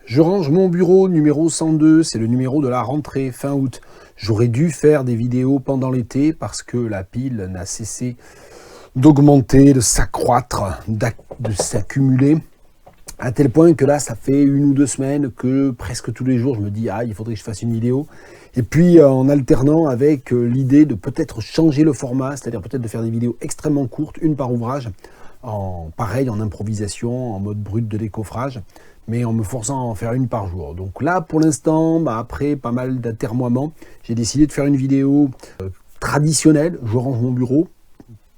Je range mon bureau numéro 102, c'est le numéro de la rentrée fin août. J'aurais dû faire des vidéos pendant l'été parce que la pile n'a cessé d'augmenter, de s'accroître, de s'accumuler, à tel point que là, ça fait 1 ou 2 semaines que presque tous les jours, je me dis « Ah, il faudrait que je fasse une vidéo ». Et puis, en alternant avec l'idée de peut-être changer le format, c'est-à-dire peut-être de faire des vidéos extrêmement courtes, une par ouvrage, pareil, en improvisation, en mode brut de décoffrage, mais en me forçant à en faire une par jour. Donc là, pour l'instant, après pas mal d'atermoiements, j'ai décidé de faire une vidéo traditionnelle. Je range mon bureau,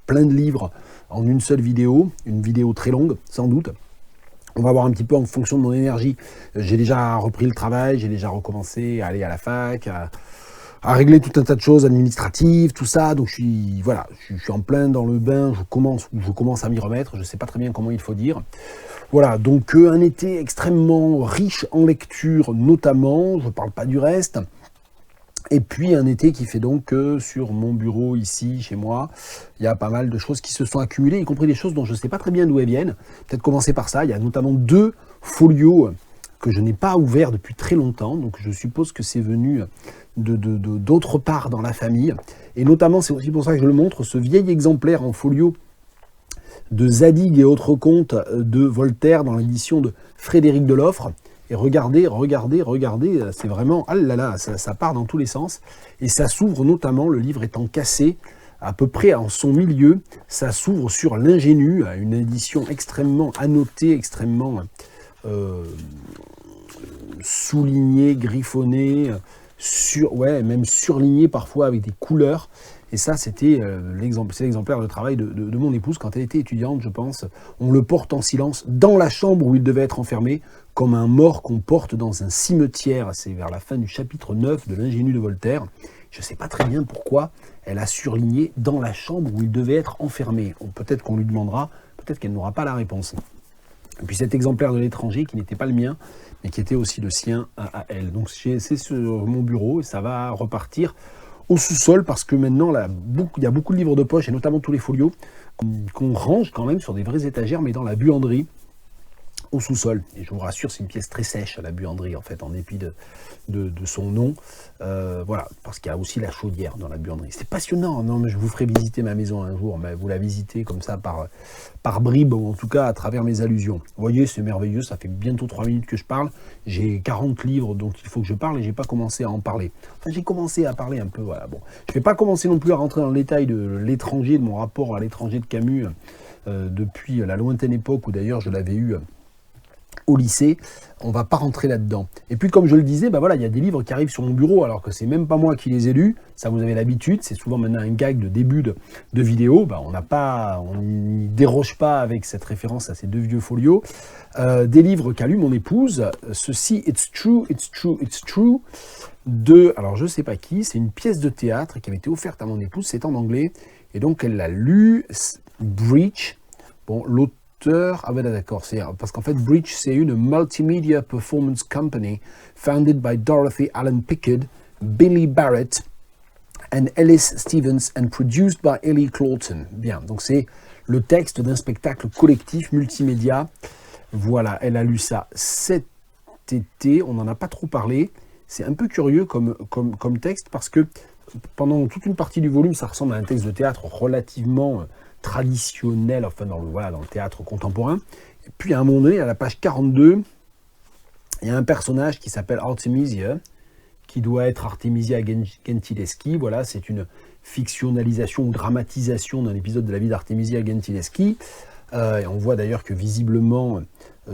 plein de livres en une seule vidéo, une vidéo très longue, sans doute. On va voir un petit peu en fonction de mon énergie. J'ai déjà repris le travail, j'ai déjà recommencé à aller à la fac, à régler tout un tas de choses administratives, tout ça. Donc je suis en plein dans le bain, je commence à m'y remettre, je ne sais pas très bien comment il faut dire. Voilà, donc un été extrêmement riche en lecture notamment, je ne parle pas du reste. Et puis un été qui fait donc que sur mon bureau ici, chez moi, il y a pas mal de choses qui se sont accumulées, y compris des choses dont je ne sais pas très bien d'où elles viennent. Peut-être commencer par ça, il y a notamment 2 folios que je n'ai pas ouverts depuis très longtemps, donc je suppose que c'est venu d'autre part dans la famille. Et notamment, c'est aussi pour ça que je le montre, ce vieil exemplaire en folio de Zadig et autres contes de Voltaire dans l'édition de Frédéric Deloffre. Et regardez, c'est vraiment, ah là là, ça part dans tous les sens. Et ça s'ouvre notamment, le livre étant cassé, à peu près en son milieu, ça s'ouvre sur l'Ingénu, une édition extrêmement annotée, extrêmement soulignée, griffonnée, même surlignée parfois avec des couleurs. Et ça, c'est l'exemplaire de travail de mon épouse quand elle était étudiante, je pense. On le porte en silence dans la chambre où il devait être enfermé, comme un mort qu'on porte dans un cimetière. C'est vers la fin du chapitre 9 de l'Ingénu de Voltaire. Je ne sais pas très bien pourquoi elle a surligné dans la chambre où il devait être enfermé. Peut-être qu'on lui demandera, peut-être qu'elle n'aura pas la réponse. Et puis cet exemplaire de l'étranger, qui n'était pas le mien, mais qui était aussi le sien à elle. Donc c'est sur mon bureau et ça va repartir au sous-sol, parce que maintenant, là, il y a beaucoup de livres de poche, et notamment tous les folios, qu'on range quand même sur des vraies étagères, mais dans la buanderie, au sous-sol. Et je vous rassure, c'est une pièce très sèche, la buanderie, en fait, en dépit de son nom. Voilà, parce qu'il y a aussi la chaudière dans la buanderie. C'est passionnant. Non, mais je vous ferai visiter ma maison un jour, mais vous la visitez comme ça par bribes, ou en tout cas à travers mes allusions. Vous voyez, c'est merveilleux, ça fait bientôt 3 minutes que je parle. J'ai 40 livres dont il faut que je parle, et j'ai pas commencé à en parler. Enfin, j'ai commencé à parler un peu, voilà. Bon, je vais pas commencer non plus à rentrer dans le détail de l'étranger, de mon rapport à l'étranger de Camus, depuis la lointaine époque où d'ailleurs je l'avais eu au lycée. On va pas rentrer là-dedans. Et puis, comme je le disais, voilà, il y a des livres qui arrivent sur mon bureau, alors que c'est même pas moi qui les ai lus. Ça, vous avez l'habitude. C'est souvent maintenant un gag de début de vidéo. On n'y déroge pas avec cette référence à ces 2 vieux folios. Des livres qu'a lu mon épouse. Ceci, It's True, It's True, It's True. Alors je sais pas qui. C'est une pièce de théâtre qui avait été offerte à mon épouse. C'est en anglais. Et donc, elle l'a lu. Breach. Bon, l'auteur. Ah ben d'accord, parce qu'en fait Breach, c'est une multimedia performance company founded by Dorothy Allen Pickard, Billy Barrett and Ellis Stevens and produced by Ellie Clawton. Bien, donc c'est le texte d'un spectacle collectif multimédia. Voilà, elle a lu ça cet été, on n'en a pas trop parlé. C'est un peu curieux comme texte, parce que pendant toute une partie du volume, ça ressemble à un texte de théâtre relativement traditionnel, enfin dans le théâtre contemporain. Et puis à un moment donné, à la page 42, il y a un personnage qui s'appelle Artemisia, qui doit être Artemisia Gentileschi. Voilà, c'est une fictionnalisation ou dramatisation d'un épisode de la vie d'Artemisia Gentileschi. Et on voit d'ailleurs que visiblement,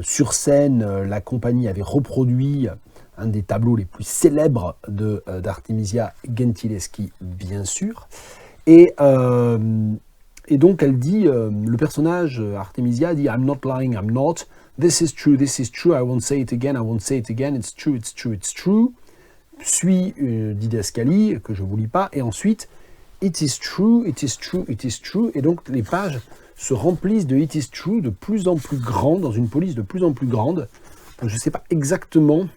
sur scène, la compagnie avait reproduit un des tableaux les plus célèbres d'Artemisia Gentileschi, bien sûr. Et donc elle dit, le personnage Artemisia dit « I'm not lying, I'm not. This is true, I won't say it again, it's true, it's true, it's true. » Suit didascalie, que je ne vous lis pas, et ensuite « It is true, it is true, it is true ». Et donc les pages se remplissent de « It is true » de plus en plus grand, dans une police de plus en plus grande. Donc, je ne sais pas exactement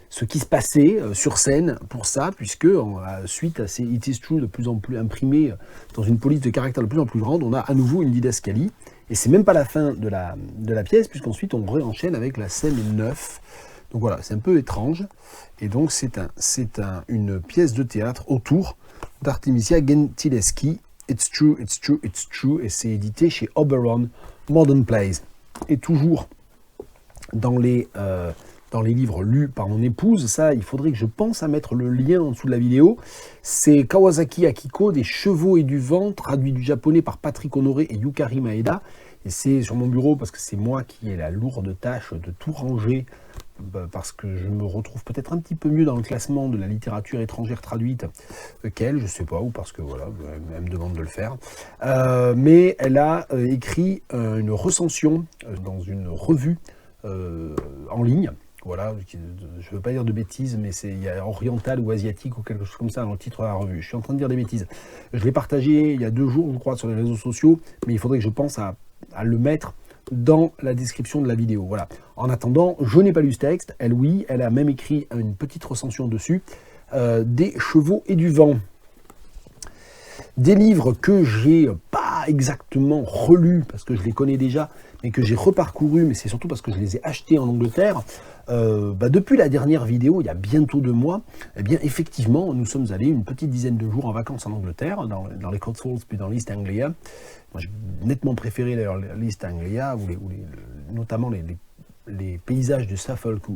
ce qui se passait sur scène pour ça, puisque suite à ces It is True de plus en plus imprimés dans une police de caractère de plus en plus grande, on a à nouveau une didascalie. Et c'est même pas la fin de la pièce, puisqu'ensuite on réenchaîne avec la scène 9. Donc voilà, c'est un peu étrange. Et donc c'est une pièce de théâtre autour d'Artemisia Gentileschi. It's true, it's true, it's true. Et c'est édité chez Oberon Modern Plays. Et toujours dans les livres lus par mon épouse, ça, il faudrait que je pense à mettre le lien en dessous de la vidéo. C'est Kawasaki Akiko, Des chevaux et du vent, traduit du japonais par Patrick Honoré et Yukari Maeda. Et c'est sur mon bureau parce que c'est moi qui ai la lourde tâche de tout ranger, parce que je me retrouve peut-être un petit peu mieux dans le classement de la littérature étrangère traduite qu'elle, je sais pas, ou parce que voilà, elle me demande de le faire. Mais elle a écrit une recension dans une revue en ligne. Voilà, je ne veux pas dire de bêtises, mais il y a oriental ou asiatique ou quelque chose comme ça dans le titre de la revue. Je suis en train de dire des bêtises. Je l'ai partagé il y a 2 jours, je crois, sur les réseaux sociaux, mais il faudrait que je pense à le mettre dans la description de la vidéo. Voilà. En attendant, je n'ai pas lu ce texte. Elle, oui, elle a même écrit une petite recension dessus. Des chevaux et du vent. Des livres que j'ai pas exactement relus, parce que je les connais déjà, mais que j'ai reparcourus, mais c'est surtout parce que je les ai achetés en Angleterre. Depuis la dernière vidéo, il y a bientôt 2 mois, eh bien effectivement, nous sommes allés une petite dizaine de jours en vacances en Angleterre, dans les Cotswolds, puis dans l'East Anglia. Moi, j'ai nettement préféré d'ailleurs l'East Anglia, notamment les paysages de Suffolk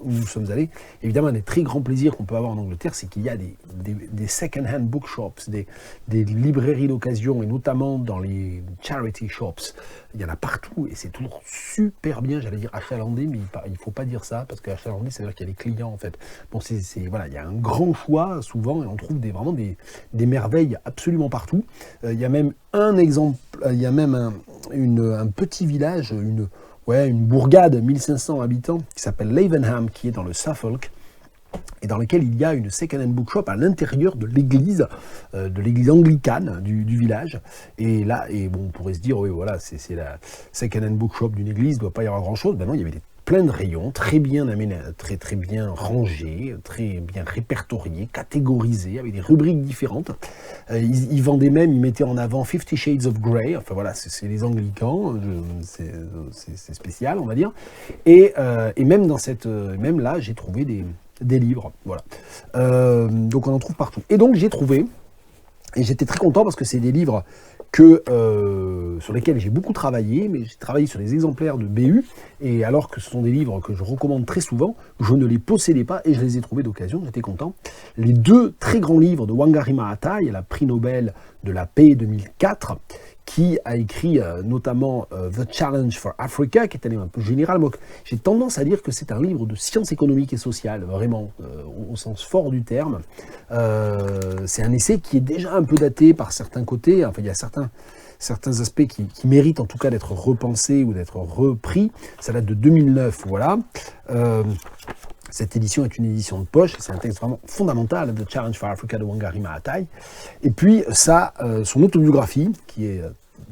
où nous sommes allés. Évidemment, un des très grands plaisirs qu'on peut avoir en Angleterre, c'est qu'il y a des second-hand bookshops, des librairies d'occasion, et notamment dans les charity shops. Il y en a partout, et c'est toujours super bien, j'allais dire achalandé, mais il ne faut pas dire ça, parce qu'achalandé, ça veut dire qu'il y a des clients, en fait. Bon, voilà, il y a un grand choix, souvent, et on trouve vraiment des merveilles absolument partout. Il y a même un exemple, il y a même un petit village, une bourgade, 1500 habitants, qui s'appelle Lavenham, qui est dans le Suffolk, et dans lequel il y a une second-hand bookshop à l'intérieur de l'église anglicane du village. Et là, on pourrait se dire, oui, voilà, c'est la second-hand bookshop d'une église, il ne doit pas y avoir grand-chose. Ben non, il y avait plein de rayons, très bien rangés, très bien répertoriés, catégorisés, avec des rubriques différentes. Ils vendaient même, ils mettaient en avant 50 Shades of Grey, enfin voilà, c'est les anglicans, c'est spécial, on va dire. Et même même là, j'ai trouvé des livres, voilà. Donc on en trouve partout. Et donc j'ai trouvé, et j'étais très content parce que c'est des livres sur lesquels j'ai beaucoup travaillé, mais j'ai travaillé sur les exemplaires de BU, et alors que ce sont des livres que je recommande très souvent, je ne les possédais pas et je les ai trouvés d'occasion, j'étais content. Les 2 très grands livres de Wangari Maathai, la prix Nobel de la paix 2004, qui a écrit notamment The Challenge for Africa, qui est un livre un peu général. Moi, j'ai tendance à dire que c'est un livre de sciences économiques et sociales, vraiment, au sens fort du terme. C'est un essai qui est déjà un peu daté par certains côtés. Enfin, il y a certains aspects qui méritent en tout cas d'être repensés ou d'être repris. Ça date de 2009, voilà. Cette édition est une édition de poche, c'est un texte vraiment fondamental, The Challenge for Africa de Wangari Maathai. Et puis, ça, son autobiographie, qui est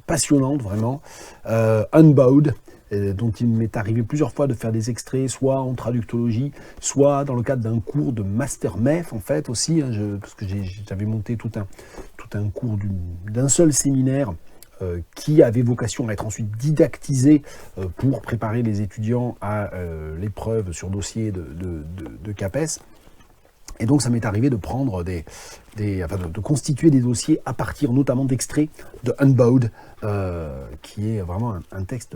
passionnante, vraiment, Unbowed, dont il m'est arrivé plusieurs fois de faire des extraits, soit en traductologie, soit dans le cadre d'un cours de Master MEF, en fait, aussi, parce que j'avais monté tout un cours d'un seul séminaire, qui avait vocation à être ensuite didactisé pour préparer les étudiants à l'épreuve sur dossier de CAPES. Et donc ça m'est arrivé de prendre de constituer des dossiers à partir notamment d'extraits de Unbowed, qui est vraiment un texte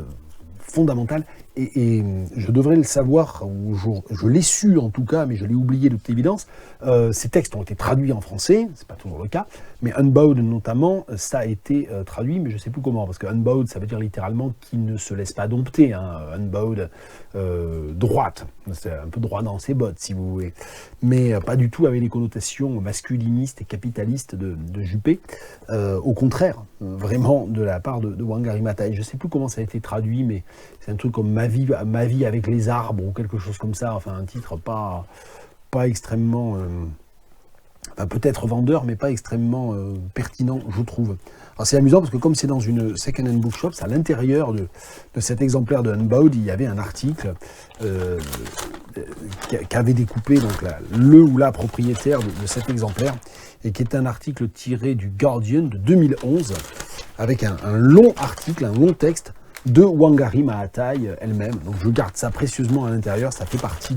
fondamental, et je devrais le savoir, ou je l'ai su en tout cas, mais je l'ai oublié de toute évidence. Ces textes ont été traduits en français, c'est pas toujours le cas, mais Unbowed notamment, ça a été traduit, mais je sais plus comment, parce que Unbowed, ça veut dire littéralement qui ne se laisse pas dompter, hein. Unbowed, droite, c'est un peu droit dans ses bottes si vous voulez, mais pas du tout avec les connotations masculinistes et capitalistes de Juppé, au contraire, vraiment de la part de Wangari Maathai. Je sais plus comment ça a été traduit, mais c'est un truc comme ma vie avec les arbres ou quelque chose comme ça, enfin un titre pas extrêmement, peut-être vendeur, mais pas extrêmement pertinent, je trouve. Alors c'est amusant parce que comme c'est dans une second-hand bookshop, à l'intérieur de cet exemplaire de Unbowed, il y avait un article qu'avait découpé donc le ou la propriétaire de cet exemplaire, et qui est un article tiré du Guardian de 2011, avec un long article, un long texte de Wangari Maathai elle-même. Donc je garde ça précieusement à l'intérieur, ça fait partie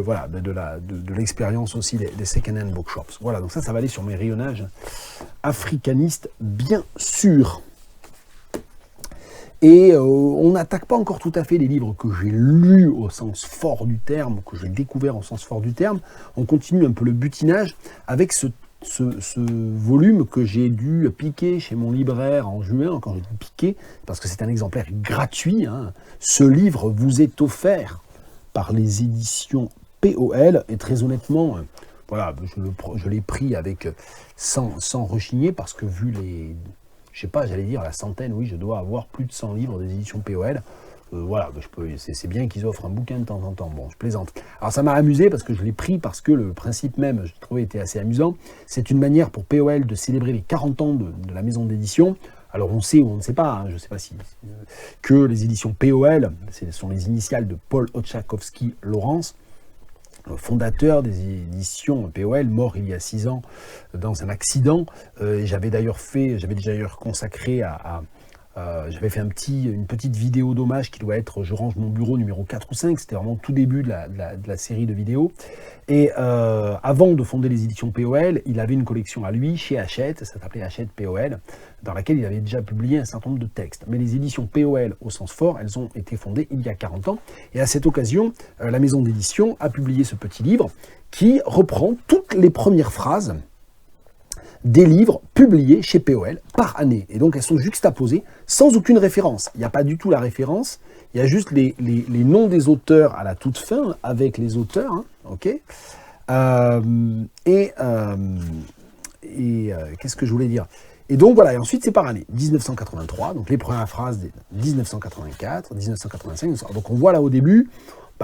voilà, de l'expérience aussi des second-hand bookshops. Voilà, donc ça va aller sur mes rayonnages africanistes, bien sûr. Et on n'attaque pas encore tout à fait les livres que j'ai lus au sens fort du terme, que j'ai découvert au sens fort du terme. On continue un peu le butinage avec ce volume que j'ai dû piquer chez mon libraire en juin, quand j'ai dû piquer, parce que c'est un exemplaire gratuit. Hein. Ce livre vous est offert par les éditions POL, et très honnêtement, voilà, je l'ai pris avec sans rechigner, parce que vu les, je sais pas, j'allais dire la centaine, oui, je dois avoir plus de 100 livres des éditions POL. Voilà, c'est bien qu'ils offrent un bouquin de temps en temps. Bon, je plaisante. Alors ça m'a amusé parce que je l'ai pris, parce que le principe même, je trouvais, était assez amusant. C'est une manière pour POL de célébrer les 40 ans de la maison d'édition. Alors on sait ou on ne sait pas, hein, je ne sais pas si, que les éditions POL, ce sont les initiales de Paul Oczachowski Lawrence, le fondateur des éditions POL, mort il y a 6 ans dans un accident. J'avais d'ailleurs consacré j'avais fait une petite vidéo d'hommage qui doit être Je range mon bureau numéro 4 ou 5, c'était vraiment tout début de la série de vidéos. Et avant de fonder les éditions POL, il avait une collection à lui chez Hachette, ça s'appelait Hachette POL, dans laquelle il avait déjà publié un certain nombre de textes. Mais les éditions POL au sens fort, elles ont été fondées il y a 40 ans. Et à cette occasion, la maison d'édition a publié ce petit livre qui reprend toutes les premières phrases des livres publiés chez POL par année. Et donc elles sont juxtaposées sans aucune référence. Il n'y a pas du tout la référence, il y a juste les noms des auteurs à la toute fin, avec les auteurs, hein, ok. Qu'est-ce que je voulais dire? Et donc voilà, et ensuite c'est par année. 1983, donc les premières phrases de 1984, 1985. Donc on voit là au début,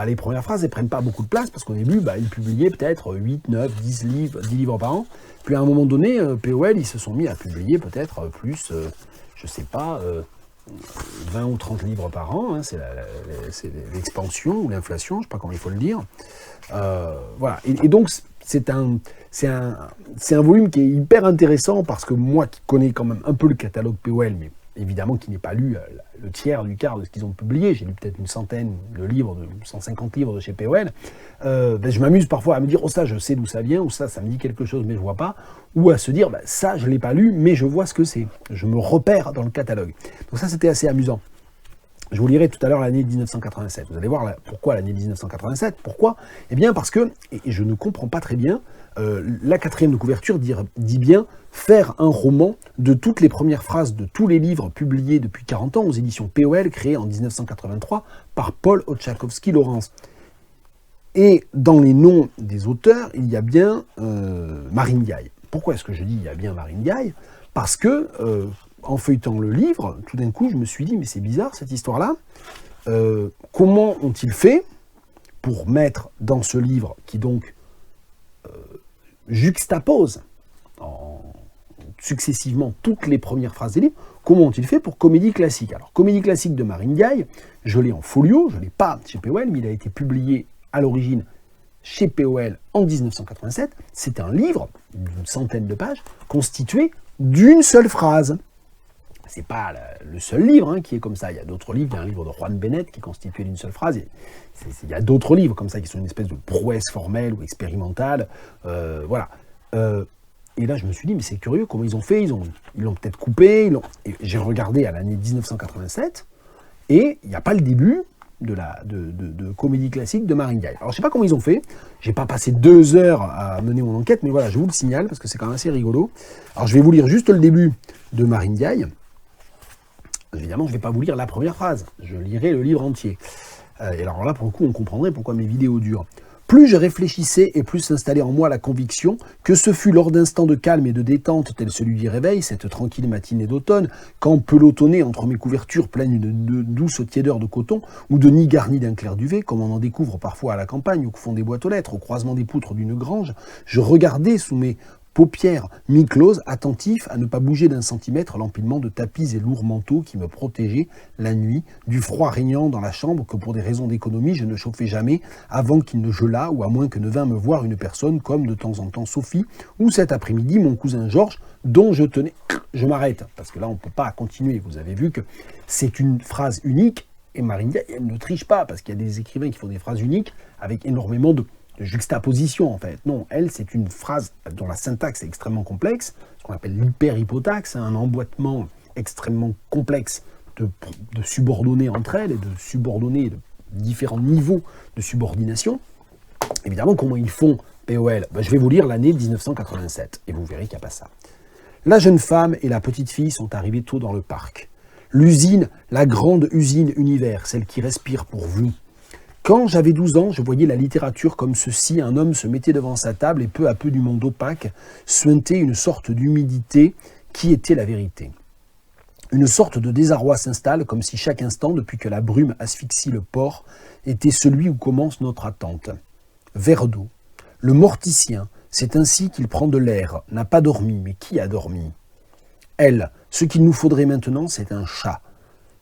les premières phrases, elles ne prennent pas beaucoup de place, parce qu'au début, ils publiaient peut-être 8, 9, 10 livres par an. Puis à un moment donné, POL, ils se sont mis à publier peut-être plus, je ne sais pas, 20 ou 30 livres par an. Hein, c'est l'expansion ou l'inflation, je ne sais pas comment il faut le dire. Voilà. Et donc, c'est un volume qui est hyper intéressant, parce que moi qui connais quand même un peu le catalogue POL, mais évidemment qui n'ai pas lu le tiers du quart de ce qu'ils ont publié, j'ai lu peut-être une centaine de livres, 150 livres de chez POL, je m'amuse parfois à me dire, oh ça je sais d'où ça vient, ou ça me dit quelque chose mais je vois pas, ou à se dire, ça je l'ai pas lu mais je vois ce que c'est, je me repère dans le catalogue. Donc ça c'était assez amusant. Je vous lirai tout à l'heure l'année 1987. Vous allez voir pourquoi l'année 1987. Pourquoi? Eh bien parce que, et je ne comprends pas très bien, la quatrième de couverture dit bien faire un roman de toutes les premières phrases de tous les livres publiés depuis 40 ans aux éditions POL, créées en 1983 par Paul Oczachowski Lawrence. Et dans les noms des auteurs, il y a bien Marine Diaye. Pourquoi est-ce que je dis il y a bien Marine Diaye? Parce que, en feuilletant le livre, tout d'un coup, je me suis dit, mais c'est bizarre cette histoire-là. Comment ont-ils fait pour mettre dans ce livre, qui donc juxtapose successivement toutes les premières phrases des livres, comment ont-ils fait pour Comédie classique? Alors, Comédie classique de Marine Diaye, je l'ai en folio, je ne l'ai pas chez POL, mais il a été publié à l'origine chez POL en 1987. C'est un livre d'une centaine de pages, constitué d'une seule phrase. C'est pas le seul livre qui est comme ça. Il y a d'autres livres. Il y a un livre de Juan Bennett qui est constitué d'une seule phrase. Il y a d'autres livres comme ça qui sont une espèce de prouesse formelle ou expérimentale. Voilà. Et là, je me suis dit, mais c'est curieux, comment ils ont fait? Ils l'ont peut-être coupé. Et j'ai regardé à l'année 1987 et il n'y a pas le début de Comédie classique de Marine Diaye. Alors, je ne sais pas comment ils ont fait. Je n'ai pas passé 2 heures à mener mon enquête, mais voilà, je vous le signale parce que c'est quand même assez rigolo. Alors, je vais vous lire juste le début de Marine Diaye. Évidemment, je ne vais pas vous lire la première phrase, je lirai le livre entier. Et alors là, pour le coup, on comprendrait pourquoi mes vidéos durent. Plus je réfléchissais et plus s'installait en moi la conviction que ce fut lors d'instants de calme et de détente, tel celui du réveil, cette tranquille matinée d'automne, quand pelotonnais entre mes couvertures pleines de douce tiédeur de coton ou de nids garnis d'un clair duvet, comme on en découvre parfois à la campagne, au fond des boîtes aux lettres, au croisement des poutres d'une grange, je regardais sous mes paupières mi-closes, attentif à ne pas bouger d'un centimètre l'empilement de tapis et lourds manteaux qui me protégeaient la nuit du froid régnant dans la chambre que pour des raisons d'économie je ne chauffais jamais avant qu'il ne gelât ou à moins que ne vînt me voir une personne comme de temps en temps Sophie ou cet après-midi mon cousin Georges dont je tenais... Je m'arrête parce que là on ne peut pas continuer. Vous avez vu que c'est une phrase unique et Marine Diaye, elle ne triche pas parce qu'il y a des écrivains qui font des phrases uniques avec énormément de juxtaposition en fait. Non, elle, c'est une phrase dont la syntaxe est extrêmement complexe, ce qu'on appelle l'hyper-hypotaxe, un emboîtement extrêmement complexe de subordonnées entre elles et de subordonnées de différents niveaux de subordination. Évidemment, comment ils font POL? Je vais vous lire l'année 1987 et vous verrez qu'il n'y a pas ça. La jeune femme et la petite fille sont arrivées tôt dans le parc. L'usine, la grande usine univers, celle qui respire pour vous. Quand j'avais 12 ans, je voyais la littérature comme ceci, un homme se mettait devant sa table et peu à peu du monde opaque suintait une sorte d'humidité qui était la vérité. Une sorte de désarroi s'installe comme si chaque instant, depuis que la brume asphyxie le port, était celui où commence notre attente. Verre d'eau. Le morticien, c'est ainsi qu'il prend de l'air, n'a pas dormi, mais qui a dormi? Elle, ce qu'il nous faudrait maintenant, c'est un chat.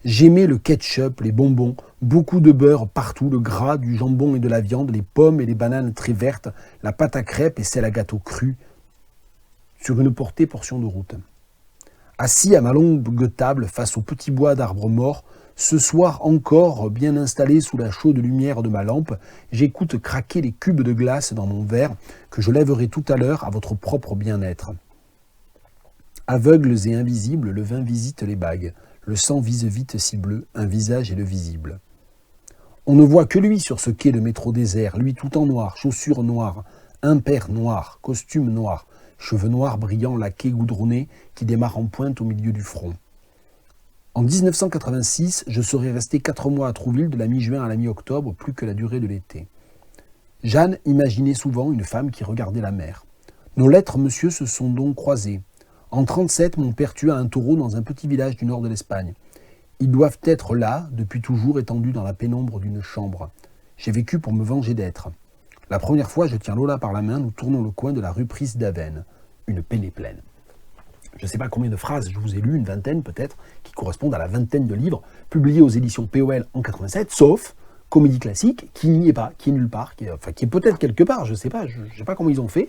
J'aimais le ketchup, les bonbons, beaucoup de beurre partout, le gras, du jambon et de la viande, les pommes et les bananes très vertes, la pâte à crêpes et celle à gâteau cru, sur une portion de route. Assis à ma longue table, face au petit bois d'arbres morts, ce soir encore, bien installé sous la chaude lumière de ma lampe, j'écoute craquer les cubes de glace dans mon verre, que je lèverai tout à l'heure à votre propre bien-être. Aveugles et invisibles, le vin visite les bagues. Le sang vise vite si bleu, un visage est le visible. On ne voit que lui sur ce quai de métro désert, lui tout en noir, chaussures noires, impair noir, costume noir, cheveux noirs brillants, laquais goudronnés qui démarrent en pointe au milieu du front. En 1986, je serais resté 4 mois à Trouville de la mi-juin à la mi-octobre, plus que la durée de l'été. Jeanne imaginait souvent une femme qui regardait la mer. Nos lettres, monsieur, se sont donc croisées. En 1937, mon père tua un taureau dans un petit village du nord de l'Espagne. Ils doivent être là, depuis toujours étendus dans la pénombre d'une chambre. J'ai vécu pour me venger d'être. La première fois, je tiens Lola par la main, nous tournons le coin de la rue Prise d'Avenne. Une peine est pleine. Je ne sais pas combien de phrases je vous ai lues, une vingtaine peut-être, qui correspondent à la vingtaine de livres publiés aux éditions POL en 87, sauf Comédie classique, qui n'y est pas, qui est nulle part, qui est peut-être quelque part, je ne sais pas comment ils ont fait.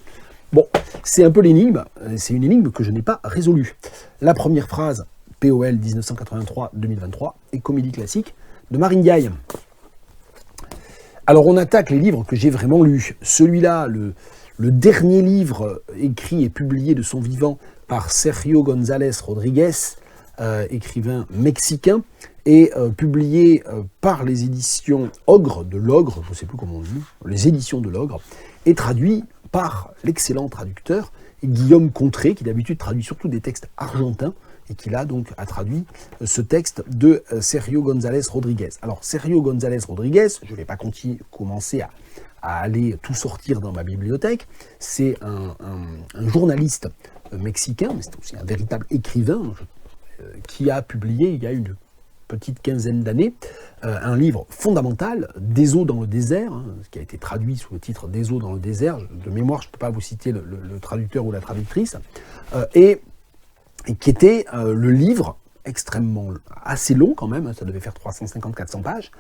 Bon, c'est un peu l'énigme, c'est une énigme que je n'ai pas résolue. La première phrase, POL 1983-2023, est Comédie classique de Marine Diaye. Alors on attaque les livres que j'ai vraiment lus. Celui-là, le dernier livre écrit et publié de son vivant par Sergio González Rodríguez, écrivain mexicain, et publié par les éditions Ogre, de l'Ogre, je ne sais plus comment on dit, les éditions de l'Ogre, et traduit par l'excellent traducteur Guillaume Contré, qui d'habitude traduit surtout des textes argentins, et qui là donc a traduit ce texte de Sergio González Rodríguez. Alors Sergio González Rodríguez, je ne vais pas commencer à aller tout sortir dans ma bibliothèque, c'est un journaliste mexicain, mais c'est aussi un véritable écrivain qui a publié il y a une petite quinzaine d'années un livre fondamental, Des eaux dans le désert, qui a été traduit sous le titre Des eaux dans le désert. De mémoire, je ne peux pas vous citer le traducteur ou la traductrice, et qui était le livre extrêmement assez long quand même, ça devait faire 350-400 pages,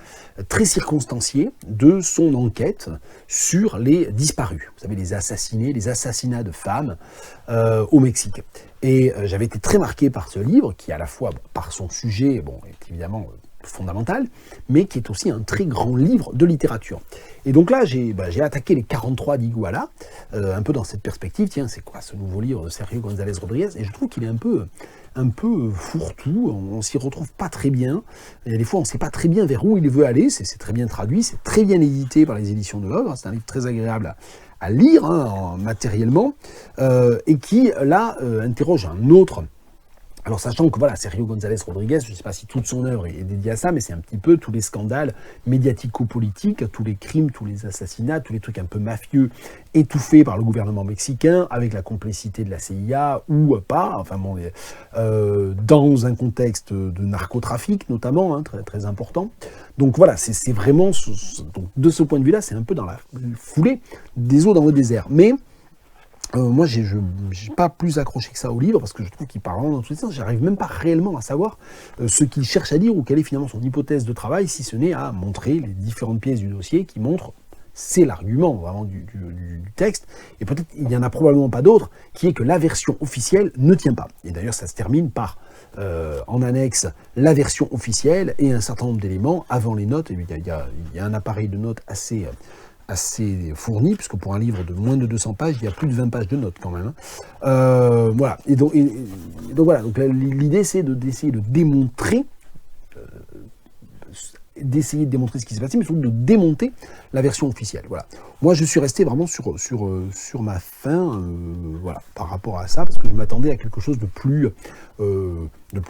très circonstancié de son enquête sur les disparus. Vous savez, les assassinés, les assassinats de femmes au Mexique. Et j'avais été très marqué par ce livre, qui à la fois, par son sujet, est évidemment fondamental, mais qui est aussi un très grand livre de littérature. Et donc là, j'ai attaqué les 43 d'Iguala, un peu dans cette perspective. Tiens, c'est quoi ce nouveau livre de Sergio González Rodríguez? Et je trouve qu'il est un peu fourre-tout, on s'y retrouve pas très bien. Il y a des fois, on ne sait pas très bien vers où il veut aller. C'est très bien traduit, c'est très bien édité par les éditions de l'Ogre. C'est un livre très agréable à lire matériellement, et qui, là, interroge un autre. Alors sachant que voilà, Sergio González Rodríguez, je ne sais pas si toute son œuvre est dédiée à ça, mais c'est un petit peu tous les scandales médiatico-politiques, tous les crimes, tous les assassinats, tous les trucs un peu mafieux étouffés par le gouvernement mexicain, avec la complicité de la CIA ou pas, dans un contexte de narcotrafic notamment, très, très important. Donc voilà, c'est vraiment, donc, de ce point de vue-là, c'est un peu dans la foulée des eaux dans le désert. Mais Moi, j'ai pas plus accroché que ça au livre, parce que je trouve qu'il part vraiment dans tous les sens. J'arrive même pas réellement à savoir ce qu'il cherche à dire, ou quelle est finalement son hypothèse de travail, si ce n'est à montrer les différentes pièces du dossier qui montrent, c'est l'argument vraiment du texte, et peut-être il n'y en a probablement pas d'autre, qui est que la version officielle ne tient pas. Et d'ailleurs, ça se termine par, en annexe, la version officielle et un certain nombre d'éléments avant les notes. Il y a un appareil de notes assez fourni, puisque pour un livre de moins de 200 pages, il y a plus de 20 pages de notes quand même. Voilà. Et donc voilà. Donc l'idée, c'est d'essayer de démontrer, ce qui s'est passé, mais surtout de démonter la version officielle. Voilà. Moi, je suis resté vraiment sur ma faim, voilà, par rapport à ça, parce que je m'attendais à quelque chose de plus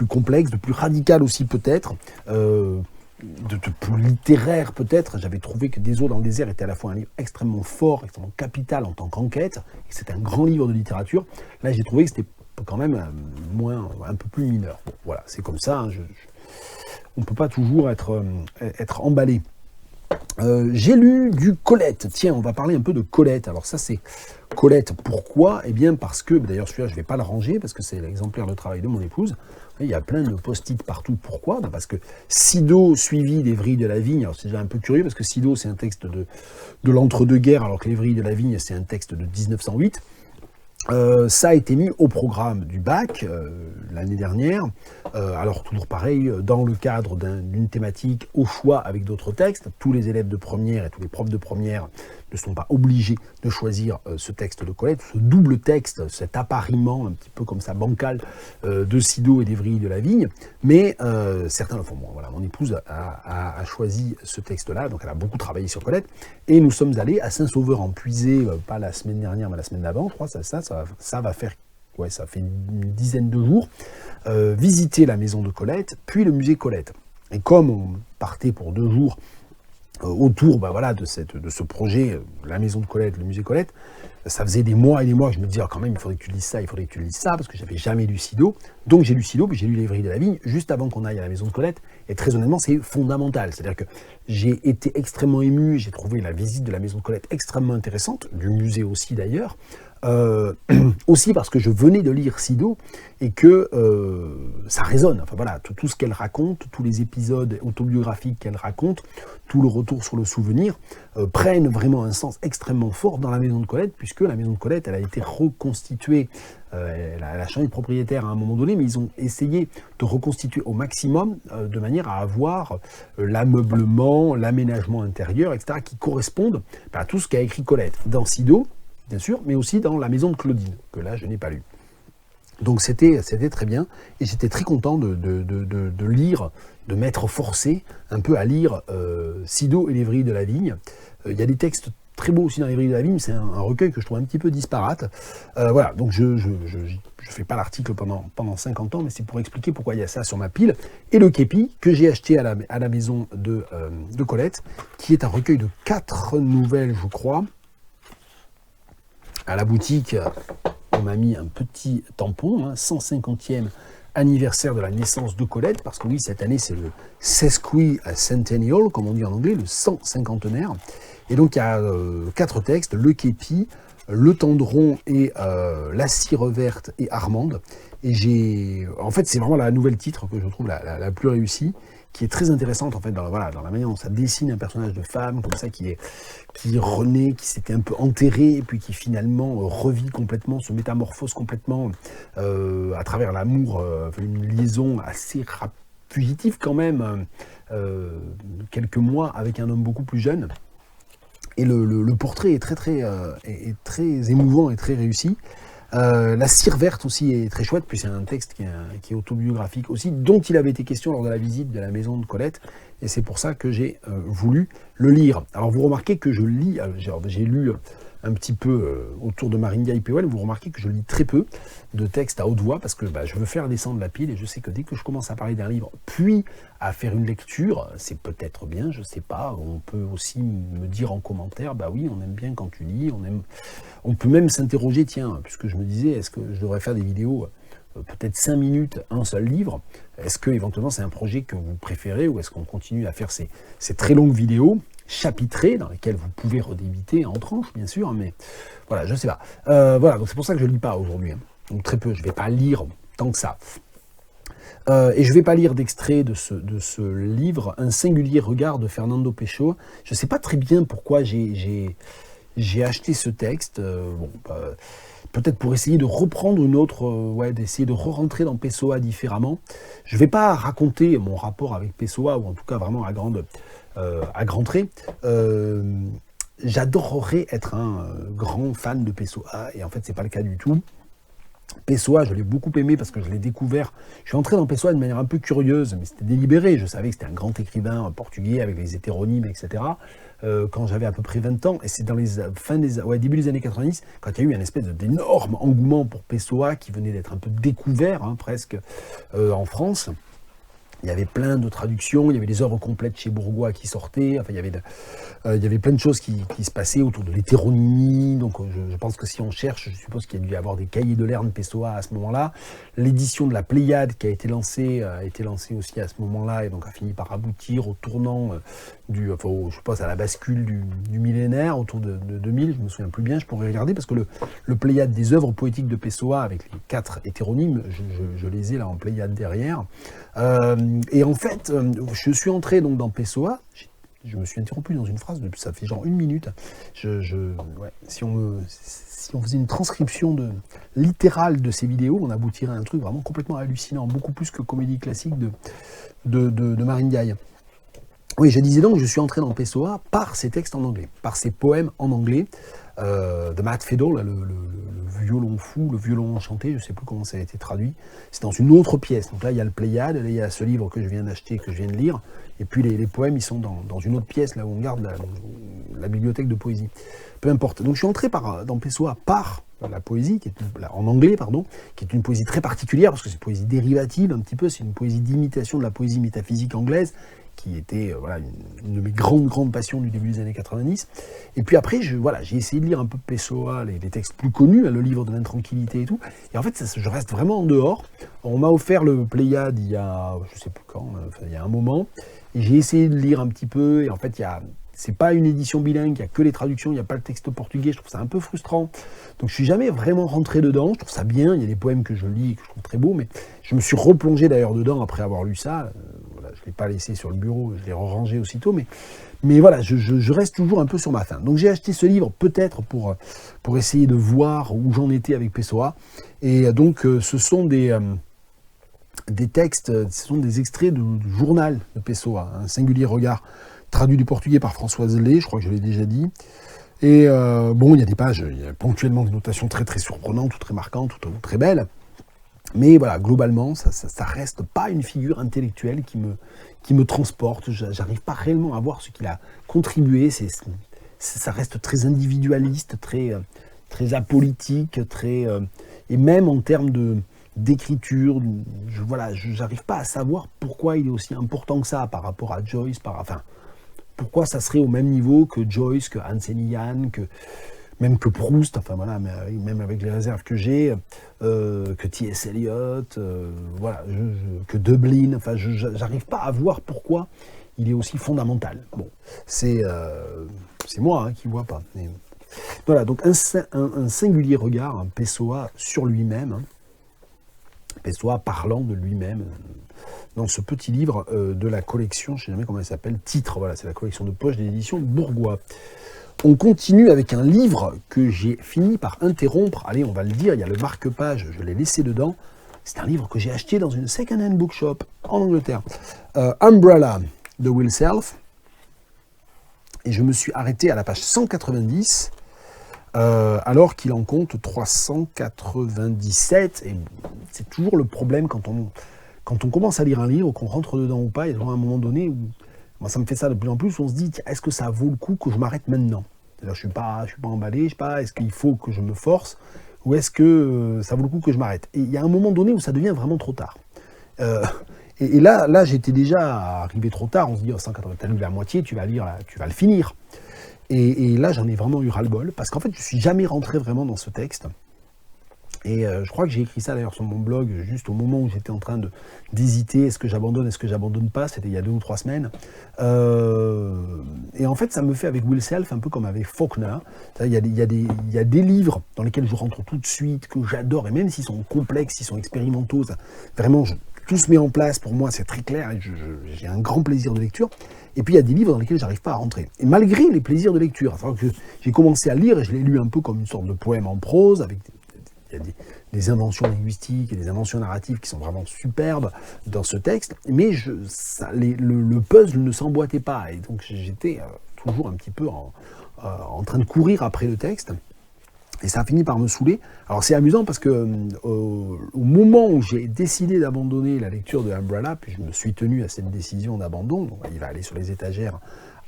complexe, de plus radical aussi peut-être. De plus littéraire peut-être. J'avais trouvé que Des eaux dans le désert était à la fois un livre extrêmement fort, extrêmement capital en tant qu'enquête, et que c'était un grand livre de littérature. Là, j'ai trouvé que c'était quand même un peu plus mineur. Bon, voilà, c'est comme ça, hein, on ne peut pas toujours être emballé. J'ai lu du Colette. Tiens, on va parler un peu de Colette. Alors ça, c'est Colette. Pourquoi ? Eh bien parce que, d'ailleurs celui-là, je ne vais pas le ranger, parce que c'est l'exemplaire de travail de mon épouse. Il y a plein de post-it partout. Pourquoi ? Parce que Sido suivi des Vrilles de la Vigne, alors c'est déjà un peu curieux, parce que Sido, c'est un texte de l'entre-deux-guerres, alors que les Vrilles de la Vigne, c'est un texte de 1908. Ça a été mis au programme du bac l'année dernière. Alors toujours pareil, dans le cadre d'une thématique au choix avec d'autres textes. Tous les élèves de première et tous les profs de première ne sont pas obligés de choisir ce texte de Colette, ce double texte, cet appariement un petit peu comme ça bancal de Sido et d'Evry de la Vigne, mais certains le font. Bon, voilà, mon épouse a choisi ce texte-là, donc elle a beaucoup travaillé sur Colette, et nous sommes allés à Saint-Sauveur-en-Puisée, pas la semaine dernière, mais la semaine d'avant, je crois, ça va faire... Ouais, ça fait une dizaine de jours, visiter la maison de Colette, puis le musée Colette. Et comme on partait pour 2 jours autour voilà, de ce projet, la maison de Colette, le musée Colette, ça faisait des mois et des mois que je me disais, quand même, il faudrait que tu lises ça, parce que j'avais jamais lu Sido. Donc j'ai lu Sido, puis j'ai lu Les Vrilles de la Vigne, juste avant qu'on aille à la maison de Colette. Et très honnêtement, c'est fondamental. C'est-à-dire que j'ai été extrêmement ému, j'ai trouvé la visite de la maison de Colette extrêmement intéressante, du musée aussi d'ailleurs. Aussi parce que je venais de lire Sido et que ça résonne. Enfin voilà, tout ce qu'elle raconte, tous les épisodes autobiographiques qu'elle raconte, tout le retour sur le souvenir, prennent vraiment un sens extrêmement fort dans la maison de Colette, puisque la maison de Colette, elle a été reconstituée, elle a changé de propriétaire à un moment donné, mais ils ont essayé de reconstituer au maximum, de manière à avoir l'ameublement, l'aménagement intérieur, etc., qui correspondent à tout ce qu'a écrit Colette. Dans Sido, bien sûr, mais aussi dans La maison de Claudine, que là, je n'ai pas lu. Donc c'était très bien, et j'étais très content de lire, de m'être forcé un peu à lire Sido et Les Vrilles de la Vigne. Il y a des textes très beaux aussi dans Les Vrilles de la Vigne, c'est un recueil que je trouve un petit peu disparate. Voilà, donc je fais pas l'article pendant 50 ans, mais c'est pour expliquer pourquoi il y a ça sur ma pile. Et le képi, que j'ai acheté à la maison de Colette, qui est un recueil de 4 nouvelles, je crois. À la boutique, on m'a mis un petit tampon, 150e anniversaire de la naissance de Colette, parce que oui, cette année, c'est le sesquicentennial, comme on dit en anglais, le 150enaire. Et donc, il y a 4 textes, Le Képi, Le Tendron et La Cire Verte et Armande. Et en fait, c'est vraiment la nouvelle titre que je trouve la plus réussie, qui est très intéressante en fait dans la manière dont ça dessine un personnage de femme comme ça qui renaît, qui s'était un peu enterré et puis qui finalement revit complètement, se métamorphose complètement à travers l'amour, une liaison assez fugitive quand même, quelques mois avec un homme beaucoup plus jeune. Et le portrait est très émouvant et très réussi. La Cire Verte aussi est très chouette, puis c'est un texte qui est autobiographique aussi, dont il avait été question lors de la visite de la maison de Colette, et c'est pour ça que j'ai voulu le lire. Alors vous remarquez que je lis, j'ai lu un petit peu autour de Maringa IPOL, vous remarquez que je lis très peu de textes à haute voix, parce que je veux faire descendre la pile, et je sais que dès que je commence à parler d'un livre, puis à faire une lecture, c'est peut-être bien, je sais pas, on peut aussi me dire en commentaire, oui, on aime bien quand tu lis, on peut même s'interroger, tiens, puisque je me disais, est-ce que je devrais faire des vidéos, peut-être 5 minutes, un seul livre, est-ce que éventuellement c'est un projet que vous préférez, ou est-ce qu'on continue à faire ces très longues vidéos? chapitrées, dans lesquelles vous pouvez redébiter en tranches, bien sûr, mais voilà, je ne sais pas. Voilà, donc c'est pour ça que je ne lis pas aujourd'hui, hein. Donc très peu, je ne vais pas lire tant que ça. Et je ne vais pas lire d'extrait de ce livre, Un singulier regard de Fernando Pessoa. Je ne sais pas très bien pourquoi j'ai acheté ce texte. Peut-être pour essayer de reprendre une autre, d'essayer de re-rentrer dans Pessoa différemment. Je ne vais pas raconter mon rapport avec Pessoa, ou en tout cas vraiment à grand trait. J'adorerais être un grand fan de Pessoa, et en fait, c'est pas le cas du tout. Pessoa, je l'ai beaucoup aimé parce que je l'ai découvert. Je suis entré dans Pessoa de manière un peu curieuse, mais c'était délibéré. Je savais que c'était un grand écrivain portugais avec les hétéronymes, etc. Quand j'avais à peu près 20 ans, et c'est dans les début des années 90, quand il y a eu un espèce d'énorme engouement pour Pessoa qui venait d'être un peu découvert, presque, en France. Il y avait plein de traductions, il y avait des œuvres complètes chez Bourgois qui sortaient, enfin, il y avait plein de choses qui se passaient autour de l'hétéronymie, donc je pense que si on cherche, je suppose qu'il y a dû y avoir des cahiers de Lerne Pessoa à ce moment-là. L'édition de la Pléiade qui a été lancée aussi à ce moment-là, et donc a fini par aboutir au tournant je pense à la bascule du millénaire, autour de 2000, je me souviens plus bien, je pourrais regarder, parce que le Pléiade des œuvres poétiques de Pessoa, avec les 4 hétéronymes, je les ai là en Pléiade derrière. Et en fait, je suis entré donc dans Pessoa. Je me suis interrompu dans une phrase, ça fait genre 1 minute. Si on faisait une transcription littérale de ces vidéos, on aboutirait à un truc vraiment complètement hallucinant, beaucoup plus que comédie classique de Marine Gaye. Oui, je disais donc, je suis entré dans Pessoa par ses textes en anglais, par ses poèmes en anglais, de Matt Fiddle, le violon fou, le violon enchanté, je ne sais plus comment ça a été traduit. C'est dans une autre pièce. Donc là, il y a le Pléiade, là, il y a ce livre que je viens d'acheter, que je viens de lire, et puis les poèmes, ils sont dans une autre pièce, là où on garde la bibliothèque de poésie. Peu importe. Donc je suis entré dans Pessoa par la poésie, en anglais, qui est une poésie très particulière, parce que c'est une poésie dérivative, un petit peu, c'est une poésie d'imitation de la poésie métaphysique anglaise, qui était une de mes grandes passions du début des années 90. Et puis après, j'ai essayé de lire un peu Pessoa, les textes plus connus, le livre de l'intranquillité et tout. Et en fait, je reste vraiment en dehors. On m'a offert le Pléiade il y a, je sais plus quand, il y a un moment. Et j'ai essayé de lire un petit peu. Et en fait, c'est pas une édition bilingue, il n'y a que les traductions, il n'y a pas le texte portugais. Je trouve ça un peu frustrant. Donc je suis jamais vraiment rentré dedans. Je trouve ça bien. Il y a des poèmes que je lis et que je trouve très beaux. Mais je me suis replongé d'ailleurs dedans après avoir lu ça. Je ne l'ai pas laissé sur le bureau, je l'ai rangé aussitôt, mais voilà, je reste toujours un peu sur ma faim. Donc j'ai acheté ce livre peut-être pour essayer de voir où j'en étais avec Pessoa. Et donc ce sont des textes, ce sont des extraits du journal de Pessoa, Un singulier regard, traduit du portugais par Françoise Lay, je crois que je l'ai déjà dit. Et il y a des pages, il y a ponctuellement des notations très très surprenantes, ou très marquantes, ou très belles. Mais voilà, globalement, ça reste pas une figure intellectuelle qui me transporte. J'arrive pas réellement à voir ce qu'il a contribué. Ça reste très individualiste, très apolitique, et même en termes d'écriture, j'arrive pas à savoir pourquoi il est aussi important que ça par rapport à Joyce, pourquoi ça serait au même niveau que Joyce, que Hans Elian, même que Proust, même avec les réserves que j'ai, que T.S. Eliot, que Dublin, j'arrive pas à voir pourquoi il est aussi fondamental. Bon, c'est moi qui vois pas. Mais, voilà, donc un singulier regard, Pessoa sur lui-même, Pessoa parlant de lui-même, dans ce petit livre de la collection, je ne sais jamais comment elle s'appelle, Titre, c'est la collection de poche de l'édition Bourgois. On continue avec un livre que j'ai fini par interrompre. Allez, on va le dire, il y a le marque-page, je l'ai laissé dedans. C'est un livre que j'ai acheté dans une second-hand bookshop en Angleterre. Umbrella de Will Self. Et je me suis arrêté à la page 190, alors qu'il en compte 397. Et c'est toujours le problème quand on commence à lire un livre, qu'on rentre dedans ou pas, il y a toujours un moment donné où... Moi, ça me fait ça de plus en plus, on se dit, est-ce que ça vaut le coup que je m'arrête maintenant? C'est-à-dire, je suis pas emballé, je sais pas, est-ce qu'il faut que je me force, ou est-ce que ça vaut le coup que je m'arrête? Et il y a un moment donné où ça devient vraiment trop tard. Et là, j'étais déjà arrivé trop tard, on se dit, 180, t'as lu la moitié, tu vas le finir. Et là, j'en ai vraiment eu ras-le-bol, parce qu'en fait, je suis jamais rentré vraiment dans ce texte. Et je crois que j'ai écrit ça d'ailleurs sur mon blog, juste au moment où j'étais en train d'hésiter, est-ce que j'abandonne pas, c'était il y a 2 ou 3 semaines. Et en fait, ça me fait avec Will Self un peu comme avec Faulkner. Il y a des livres dans lesquels je rentre tout de suite, que j'adore, et même s'ils sont complexes, s'ils sont expérimentaux, vraiment, tout se met en place, pour moi, c'est très clair, et j'ai un grand plaisir de lecture. Et puis, il y a des livres dans lesquels j'arrive pas à rentrer. Et malgré les plaisirs de lecture, que j'ai commencé à lire, et je l'ai lu un peu comme une sorte de poème en prose, avec il y a des inventions linguistiques et des inventions narratives qui sont vraiment superbes dans ce texte, mais le puzzle ne s'emboîtait pas, et donc j'étais toujours un petit peu en train de courir après le texte, et ça a fini par me saouler. Alors c'est amusant parce que au moment où j'ai décidé d'abandonner la lecture de Umbrella, puis je me suis tenu à cette décision d'abandon, donc il va aller sur les étagères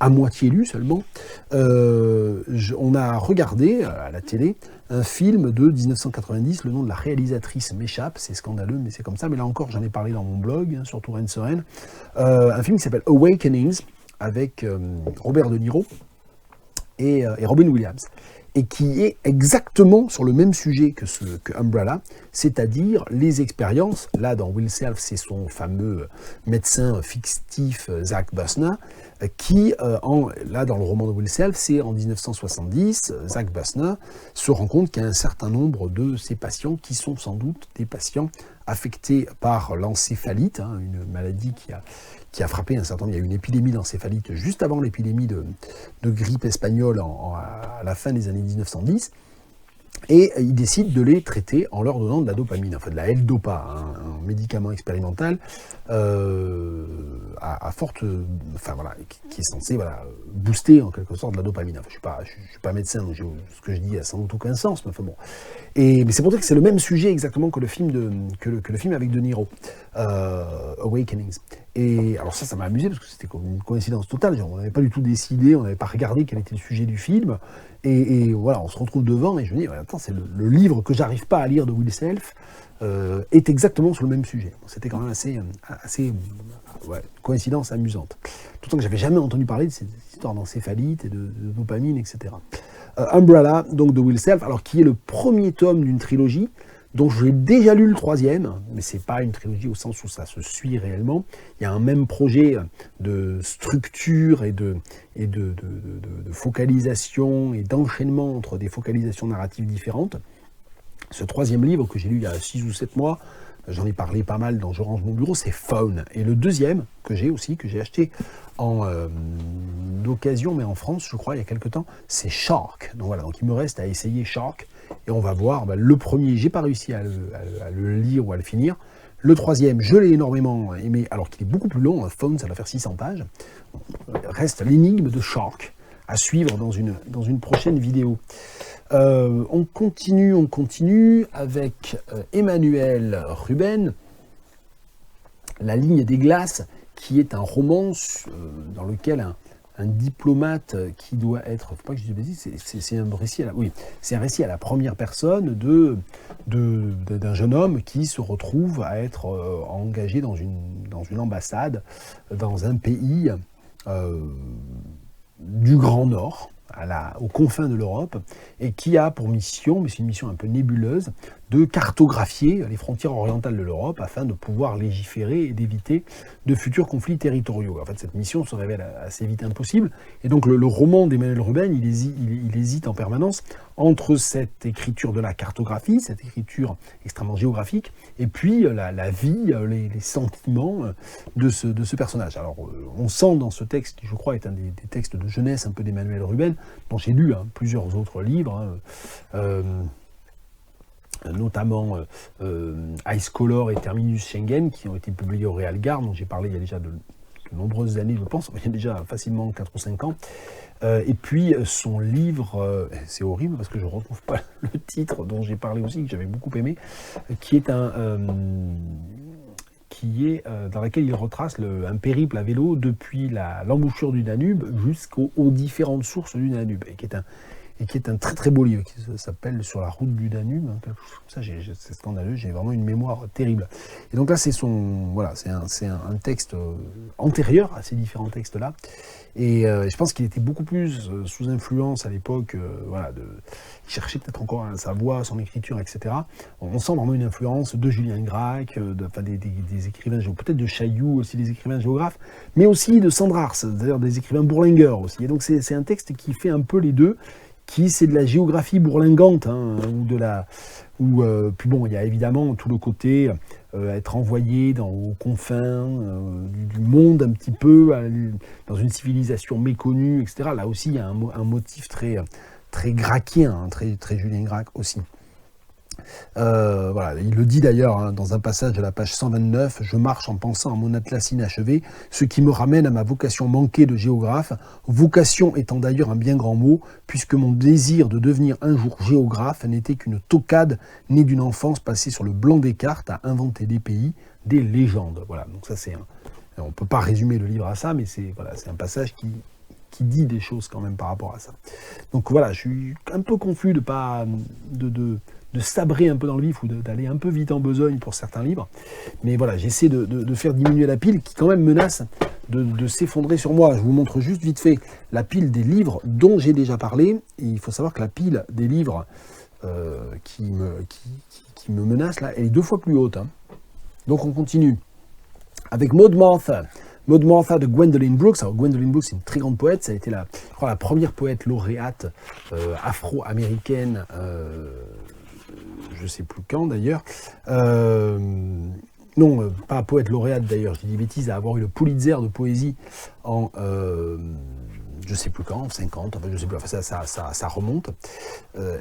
à moitié lu seulement, on a regardé à la télé un film de 1990, le nom de la réalisatrice m'échappe, c'est scandaleux, mais c'est comme ça, mais là encore j'en ai parlé dans mon blog, sur Touraine Sereine, un film qui s'appelle Awakenings, avec Robert De Niro et Robin Williams, et qui est exactement sur le même sujet que Umbrella, c'est-à-dire les expériences. Là, dans Will Self, c'est son fameux médecin fictif, Zach Bussner, qui, là, dans le roman de Will Self, c'est en 1970, Zach Bussner se rend compte qu'il y a un certain nombre de ses patients qui sont sans doute des patients affectés par l'encéphalite, une maladie qui a frappé un certain nombre. Il y a eu une épidémie d'encéphalite juste avant l'épidémie de grippe espagnole à la fin des années 1910. Et il décide de les traiter en leur donnant de la dopamine, enfin de la L-Dopa, un médicament expérimental à forte, enfin voilà, qui est censé booster en quelque sorte de la dopamine. Enfin, je suis pas médecin, donc ce que je dis a sans doute aucun sens, mais enfin bon. Mais c'est pour dire que c'est le même sujet exactement que le film avec De Niro, Awakenings. Et alors ça m'a amusé parce que c'était comme une coïncidence totale. Genre, on n'avait pas du tout décidé, on n'avait pas regardé quel était le sujet du film. Et voilà, on se retrouve devant et je me dis, attends, c'est le livre que j'arrive pas à lire de Will Self est exactement sur le même sujet. C'était quand même assez coïncidence amusante. Tout que j'avais jamais entendu parler de ces histoires d'encéphalite et de dopamine, etc. Umbrella, donc de Will Self, alors qui est le premier tome d'une trilogie dont j'ai déjà lu le troisième, mais c'est pas une trilogie au sens où ça se suit réellement. Il y a un même projet de structure et de focalisation et d'enchaînement entre des focalisations narratives différentes. Ce troisième livre que j'ai lu il y a 6 ou 7 mois, j'en ai parlé pas mal dans Je range mon bureau, c'est Faune. Et le deuxième que j'ai acheté en d'occasion, mais en France, je crois, il y a quelques temps, c'est Shark. Donc voilà, donc il me reste à essayer Shark. Et on va voir, le premier, j'ai pas réussi à le lire ou à le finir. Le troisième, je l'ai énormément aimé, alors qu'il est beaucoup plus long. Faune, ça va faire 600 pages. Reste l'énigme de Shark à suivre dans une prochaine vidéo. On continue avec Emmanuel Ruben, La ligne des glaces, qui est un roman dans lequel un diplomate qui doit être, faut pas que je dise bêtise, c'est un récit c'est un récit à la première personne d'un jeune homme qui se retrouve à être engagé dans une ambassade dans un pays du Grand Nord, aux confins de l'Europe, et qui a pour mission, mais c'est une mission un peu nébuleuse, de cartographier les frontières orientales de l'Europe afin de pouvoir légiférer et d'éviter de futurs conflits territoriaux. En fait, cette mission se révèle assez vite impossible, et donc le roman d'Emmanuel Ruben, il hésite en permanence entre cette écriture de la cartographie, cette écriture extrêmement géographique, et puis la vie, les sentiments de ce personnage. Alors, on sent dans ce texte, qui je crois est un des textes de jeunesse un peu d'Emmanuel Ruben, dont j'ai lu plusieurs autres livres, notamment Ice Color et Terminus Schengen, qui ont été publiés au Real Gard, dont j'ai parlé il y a déjà de nombreuses années, je pense, il y a déjà facilement 4 ou 5 ans. Et puis son livre, c'est horrible parce que je ne retrouve pas le titre dont j'ai parlé aussi, que j'avais beaucoup aimé, qui est dans laquelle il retrace un périple à vélo depuis l'embouchure du Danube jusqu'aux différentes sources du Danube, et qui est et qui est un très très beau livre, qui s'appelle Sur la route du Danube, hein, quelque chose comme ça, c'est scandaleux, j'ai vraiment une mémoire terrible. Et donc là, c'est un texte antérieur à ces différents textes-là, et je pense qu'il était beaucoup plus sous influence à l'époque, il cherchait peut-être encore sa voix, son écriture, etc. On sent vraiment une influence de Julien Gracq, des écrivains, peut-être de Chailloux aussi, des écrivains géographes, mais aussi de Sandrars, c'est-à-dire des écrivains bourlingueurs aussi. Et donc c'est un texte qui fait un peu les deux, c'est de la géographie bourlingante, hein, puis bon, il y a évidemment tout le côté être envoyé aux confins du monde un petit peu, dans une civilisation méconnue, etc. Là aussi, il y a un motif très, très gracchien, hein, très, très Julien Gracq aussi. Il le dit d'ailleurs hein, dans un passage de la page 129, « Je marche en pensant à mon atlas inachevé, ce qui me ramène à ma vocation manquée de géographe, vocation étant d'ailleurs un bien grand mot, puisque mon désir de devenir un jour géographe n'était qu'une toquade née d'une enfance passée sur le blanc des cartes à inventer des pays, des légendes. » Voilà, donc ça on ne peut pas résumer le livre à ça, mais c'est un passage qui dit des choses quand même par rapport à ça. Donc voilà, je suis un peu confus de sabrer un peu dans le vif ou d'aller un peu vite en besogne pour certains livres. Mais voilà, j'essaie de faire diminuer la pile qui quand même menace de s'effondrer sur moi. Je vous montre juste vite fait la pile des livres dont j'ai déjà parlé. Et il faut savoir que la pile des livres qui me menace, là, elle est 2 fois plus haute. Hein. Donc on continue. Avec Maud Martha. Maud Martha de Gwendolyn Brooks. Alors Gwendolyn Brooks, c'est une très grande poète. Ça a été je crois, la première poète lauréate afro-américaine, je ne sais plus quand d'ailleurs. Non, pas poète lauréate d'ailleurs, je dis des bêtises, à avoir eu le Pulitzer de poésie en je ne sais plus quand, en 50, enfin je sais plus, enfin ça remonte.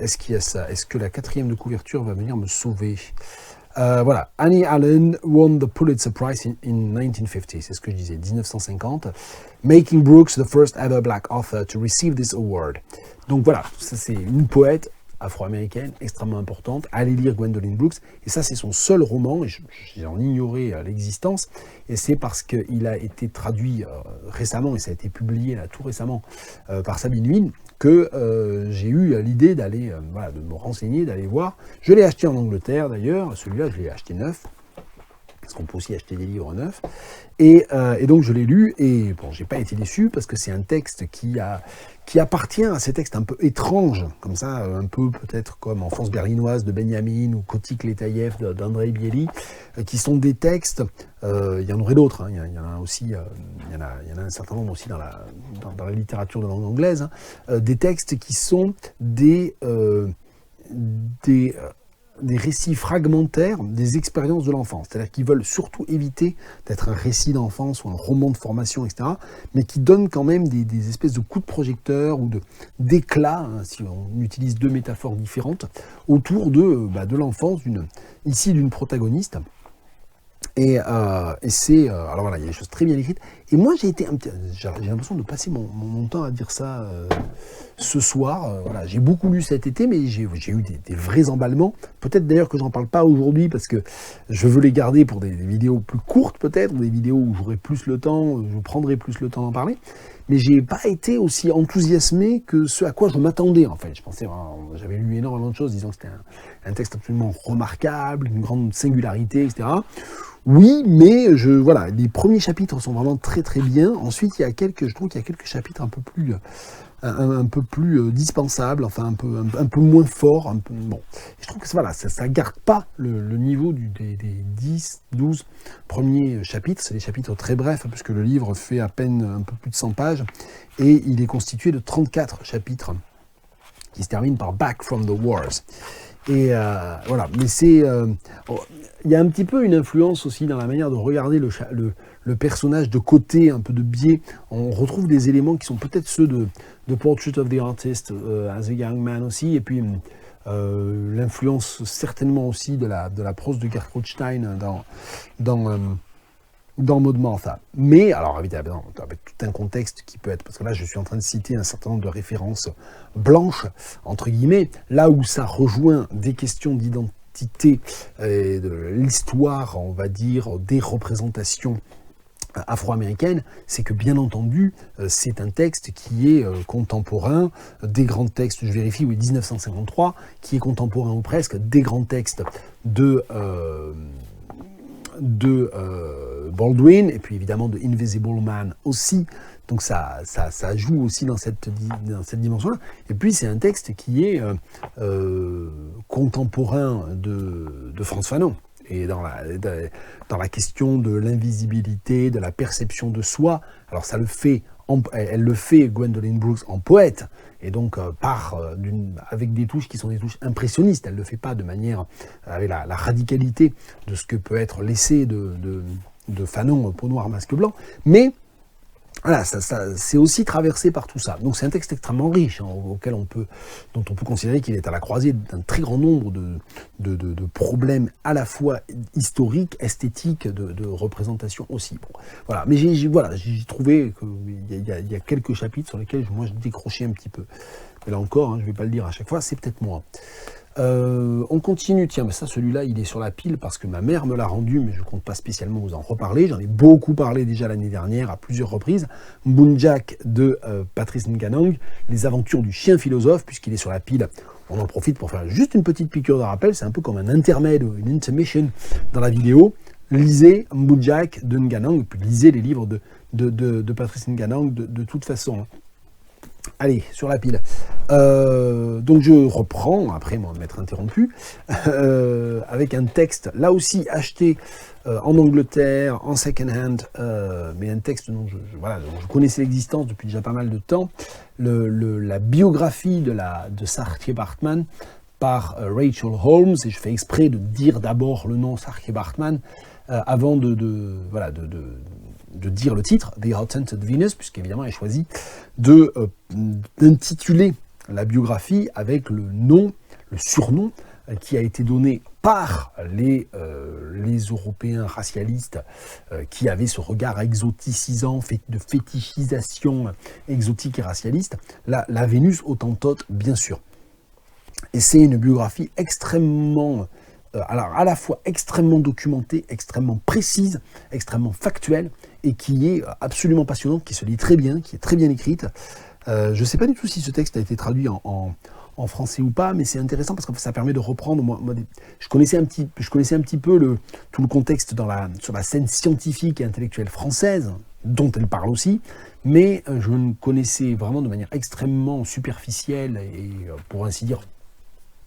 Est-ce qu'il y a ça? Est-ce que la 4e de couverture va venir me sauver? Voilà, Annie Allen won the Pulitzer Prize in 1950, c'est ce que je disais, 1950, making Brooks the first ever black author to receive this award. Donc voilà, ça c'est une poète afro-américaine extrêmement importante. Allez lire Gwendolyn Brooks, et ça c'est son seul roman, et j'en ignorais l'existence, et c'est parce qu'il a été traduit récemment, et ça a été publié là tout récemment par Sabine Luynes, que j'ai eu l'idée d'aller, de me renseigner, d'aller voir. Je l'ai acheté en Angleterre d'ailleurs, celui-là je l'ai acheté neuf, parce qu'on peut aussi acheter des livres neufs, et donc je l'ai lu, et bon, j'ai pas été déçu, parce que c'est un texte qui appartient à ces textes un peu étranges, comme ça, un peu peut-être comme Enfance berlinoise de Benjamin, ou Kotik Letaïev d'Andrei Bieli, qui sont des textes, il y en aurait d'autres, hein, il y en a aussi, il y en a un certain nombre aussi dans la littérature de langue anglaise, hein, des textes qui sont des récits fragmentaires des expériences de l'enfance. C'est-à-dire qu'ils veulent surtout éviter d'être un récit d'enfance ou un roman de formation, etc., mais qui donnent quand même des espèces de coups de projecteur ou d'éclats, hein, si on utilise 2 métaphores différentes, autour de l'enfance, ici d'une protagoniste. Et c'est... alors voilà, il y a des choses très bien écrites. Et moi, j'ai l'impression de passer mon temps à dire ça ce soir. Voilà, j'ai beaucoup lu cet été, mais j'ai eu des vrais emballements. Peut-être d'ailleurs que j'en parle pas aujourd'hui, parce que je veux les garder pour des vidéos plus courtes, peut-être, des vidéos où j'aurai plus le temps, je prendrai plus le temps d'en parler. Mais j'ai pas été aussi enthousiasmé que ce à quoi je m'attendais, en fait. Je pensais, j'avais lu énormément de choses, disant que c'était un texte absolument remarquable, une grande singularité, etc. Oui, mais les premiers chapitres sont vraiment très très bien. Ensuite, je trouve qu'il y a quelques chapitres un peu plus dispensables, enfin un peu moins forts. Bon. Je trouve que ça garde pas le niveau des 10, 12 premiers chapitres. C'est des chapitres très brefs, hein, puisque le livre fait à peine un peu plus de 100 pages, et il est constitué de 34 chapitres qui se terminent par Back from the Wars. Et voilà, mais il y a un petit peu une influence aussi dans la manière de regarder le personnage de côté, un peu de biais. On retrouve des éléments qui sont peut-être ceux de Portrait of the Artist as a Young Man aussi, et puis l'influence certainement aussi de la prose de Gertrude Stein dans Maud Martha. Mais, alors évidemment, avec tout un contexte qui peut être, parce que là je suis en train de citer un certain nombre de références blanches, entre guillemets, là où ça rejoint des questions d'identité et de l'histoire, on va dire, des représentations afro-américaine, c'est que bien entendu, c'est un texte qui est contemporain des grands textes, je vérifie, oui, 1953, qui est contemporain ou presque des grands textes de Baldwin, et puis évidemment de Invisible Man aussi. Donc ça joue aussi dans cette dimension-là. Et puis c'est un texte qui est contemporain de Frantz Fanon. Et dans la question de l'invisibilité, de la perception de soi, alors ça le fait, elle le fait, Gwendolyn Brooks, en poète, et donc avec des touches qui sont des touches impressionnistes. Elle ne le fait pas de manière, avec la radicalité de ce que peut être l'essai de Fanon, Peau noire, masque blanc, mais voilà, c'est aussi traversé par tout ça. Donc c'est un texte extrêmement riche, hein, dont on peut considérer qu'il est à la croisée d'un très grand nombre de problèmes à la fois historiques, esthétiques, de représentation aussi. Bon, voilà. Mais j'ai trouvé qu'il y a quelques chapitres sur lesquels moi je décrochais un petit peu. Mais là encore, hein, je ne vais pas le dire à chaque fois, c'est peut-être moi. On continue, tiens, mais ça, celui-là, il est sur la pile parce que ma mère me l'a rendu, mais je ne compte pas spécialement vous en reparler. J'en ai beaucoup parlé déjà l'année dernière à plusieurs reprises. Boonjack de Patrice Ngannou, les aventures du chien philosophe, puisqu'il est sur la pile. On en profite pour faire juste une petite piqûre de rappel. C'est un peu comme un intermède, une intermission dans la vidéo. Lisez Boonjack de Ngannou, et puis lisez les livres de Patrice Ngannou de toute façon. Allez, sur la pile. Donc je reprends, après m'être interrompu, avec un texte, là aussi acheté en Angleterre, en second hand, mais un texte dont je connaissais l'existence depuis déjà pas mal de temps, la biographie de Saartjie Baartman par Rachel Holmes, et je fais exprès de dire d'abord le nom Saartjie Baartman avant de dire le titre, The Outdated Venus, puisqu'évidemment elle choisit d'intituler la biographie avec le surnom qui a été donné par les Européens racialistes qui avaient ce regard exoticisant, de fétichisation exotique et racialiste, la Vénus Hottentote, bien sûr. Et c'est une biographie extrêmement... alors à la fois extrêmement documentée, extrêmement précise, extrêmement factuelle, et qui est absolument passionnante, qui se lit très bien, qui est très bien écrite. Je ne sais pas du tout si ce texte a été traduit en français ou pas, mais c'est intéressant parce que ça permet de reprendre. Je connaissais un petit peu tout le contexte sur la scène scientifique et intellectuelle française, dont elle parle aussi, mais je ne connaissais vraiment de manière extrêmement superficielle et pour ainsi dire,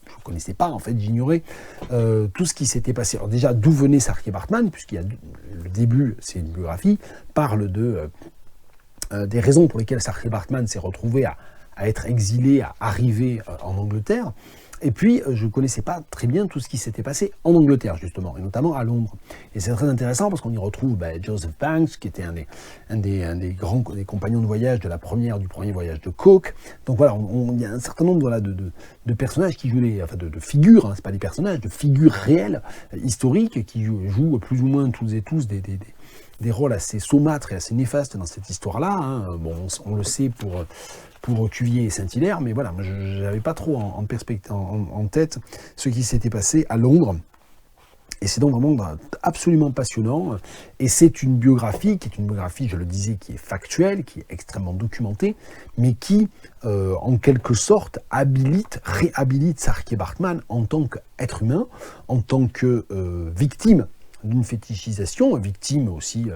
je ne connaissais pas, en fait, j'ignorais tout ce qui s'était passé. Alors déjà, d'où venait Saartjie Baartman, puisqu'il y a le début, c'est une biographie, parle des raisons pour lesquelles Saartjie Baartman s'est retrouvé à être exilé, à arriver en Angleterre. Et puis, je ne connaissais pas très bien tout ce qui s'était passé en Angleterre, justement, et notamment à Londres. Et c'est très intéressant parce qu'on y retrouve Joseph Banks, qui était un des compagnons de voyage du premier voyage de Cook. Donc voilà, il y a un certain nombre de personnages qui jouent de figures, hein, c'est pas des personnages, de figures réelles, historiques, qui jouent plus ou moins tous et tous des rôles assez saumâtres et assez néfastes dans cette histoire-là. Hein. Bon, on le sait pour Cuvier et Saint-Hilaire, mais voilà, je n'avais pas trop en tête ce qui s'était passé à Londres. Et c'est donc vraiment absolument passionnant. Et c'est une biographie qui est une biographie, je le disais, qui est factuelle, qui est extrêmement documentée, mais qui, en quelque sorte, réhabilite Saartjie Baartman en tant qu'être humain, en tant que victime d'une fétichisation, victime aussi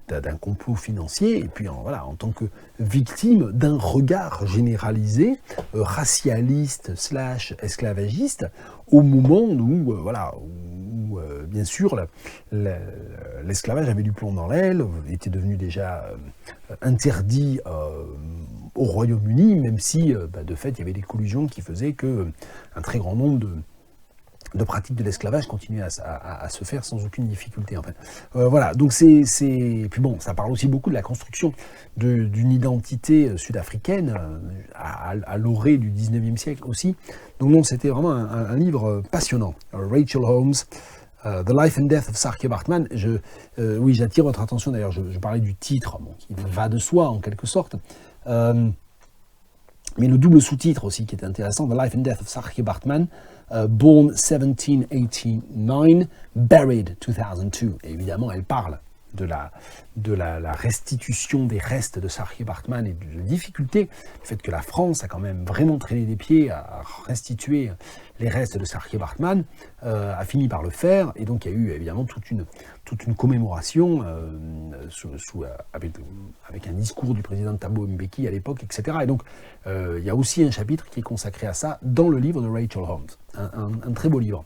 d'un complot financier, et puis en tant que victime d'un regard généralisé, racialiste / esclavagiste, au moment où bien sûr, l'esclavage avait du plomb dans l'aile, était devenu déjà interdit au Royaume-Uni, même si, de fait, il y avait des collusions qui faisaient qu'un très grand nombre de pratiques de l'esclavage continuaient à se faire sans aucune difficulté, en fait. Voilà, donc puis bon, ça parle aussi beaucoup de la construction d'une identité sud-africaine à l'orée du 19e siècle aussi. Donc non, c'était vraiment un livre passionnant. Rachel Holmes, The Life and Death of Saartjie Baartman. Oui, j'attire votre attention, d'ailleurs, je parlais du titre, qui va de soi, en quelque sorte. Mais le double sous-titre aussi qui est intéressant, The Life and Death of Saartjie Baartman, Born 1789, Buried 2002. Et évidemment, elle parle la restitution des restes de Saartjie Baartman et de la difficulté, du fait que la France a quand même vraiment traîné des pieds à restituer les restes de Saartjie Baartman, a fini par le faire, et donc il y a eu évidemment toute une commémoration avec un discours du président Thabo Mbeki à l'époque, etc. Et donc il y a aussi un chapitre qui est consacré à ça dans le livre de Rachel Holmes, un très beau livre.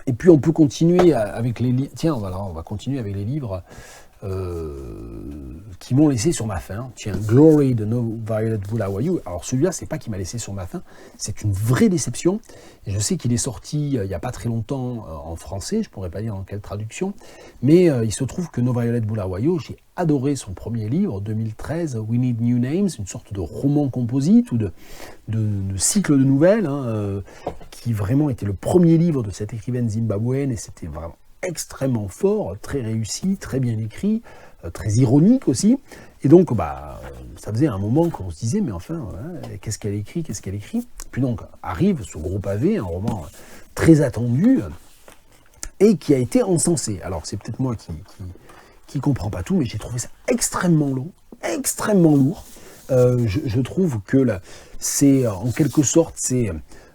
Et puis on peut continuer avec les livres. Tiens, voilà, on va continuer avec les livres qui m'ont laissé sur ma faim. Tiens, Glory de No Violet Bulawayo. Alors celui-là, c'est pas qui m'a laissé sur ma faim, c'est une vraie déception. Et je sais qu'il est sorti il n'y a pas très longtemps en français, je pourrais pas dire dans quelle traduction, mais il se trouve que No Violet Bulawayo, j'ai adoré son premier livre, 2013, We Need New Names, une sorte de roman composite ou de cycle de nouvelles, qui vraiment était le premier livre de cette écrivaine zimbabwéenne, et c'était vraiment extrêmement fort, très réussi, très bien écrit, très ironique aussi. Et donc, ça faisait un moment qu'on se disait, mais enfin, qu'est-ce qu'elle écrit. Puis donc, arrive ce gros pavé, un roman très attendu, et qui a été encensé. Alors, c'est peut-être moi qui comprend pas tout, mais j'ai trouvé ça extrêmement long, extrêmement lourd. Je trouve que c'est, en quelque sorte, c'est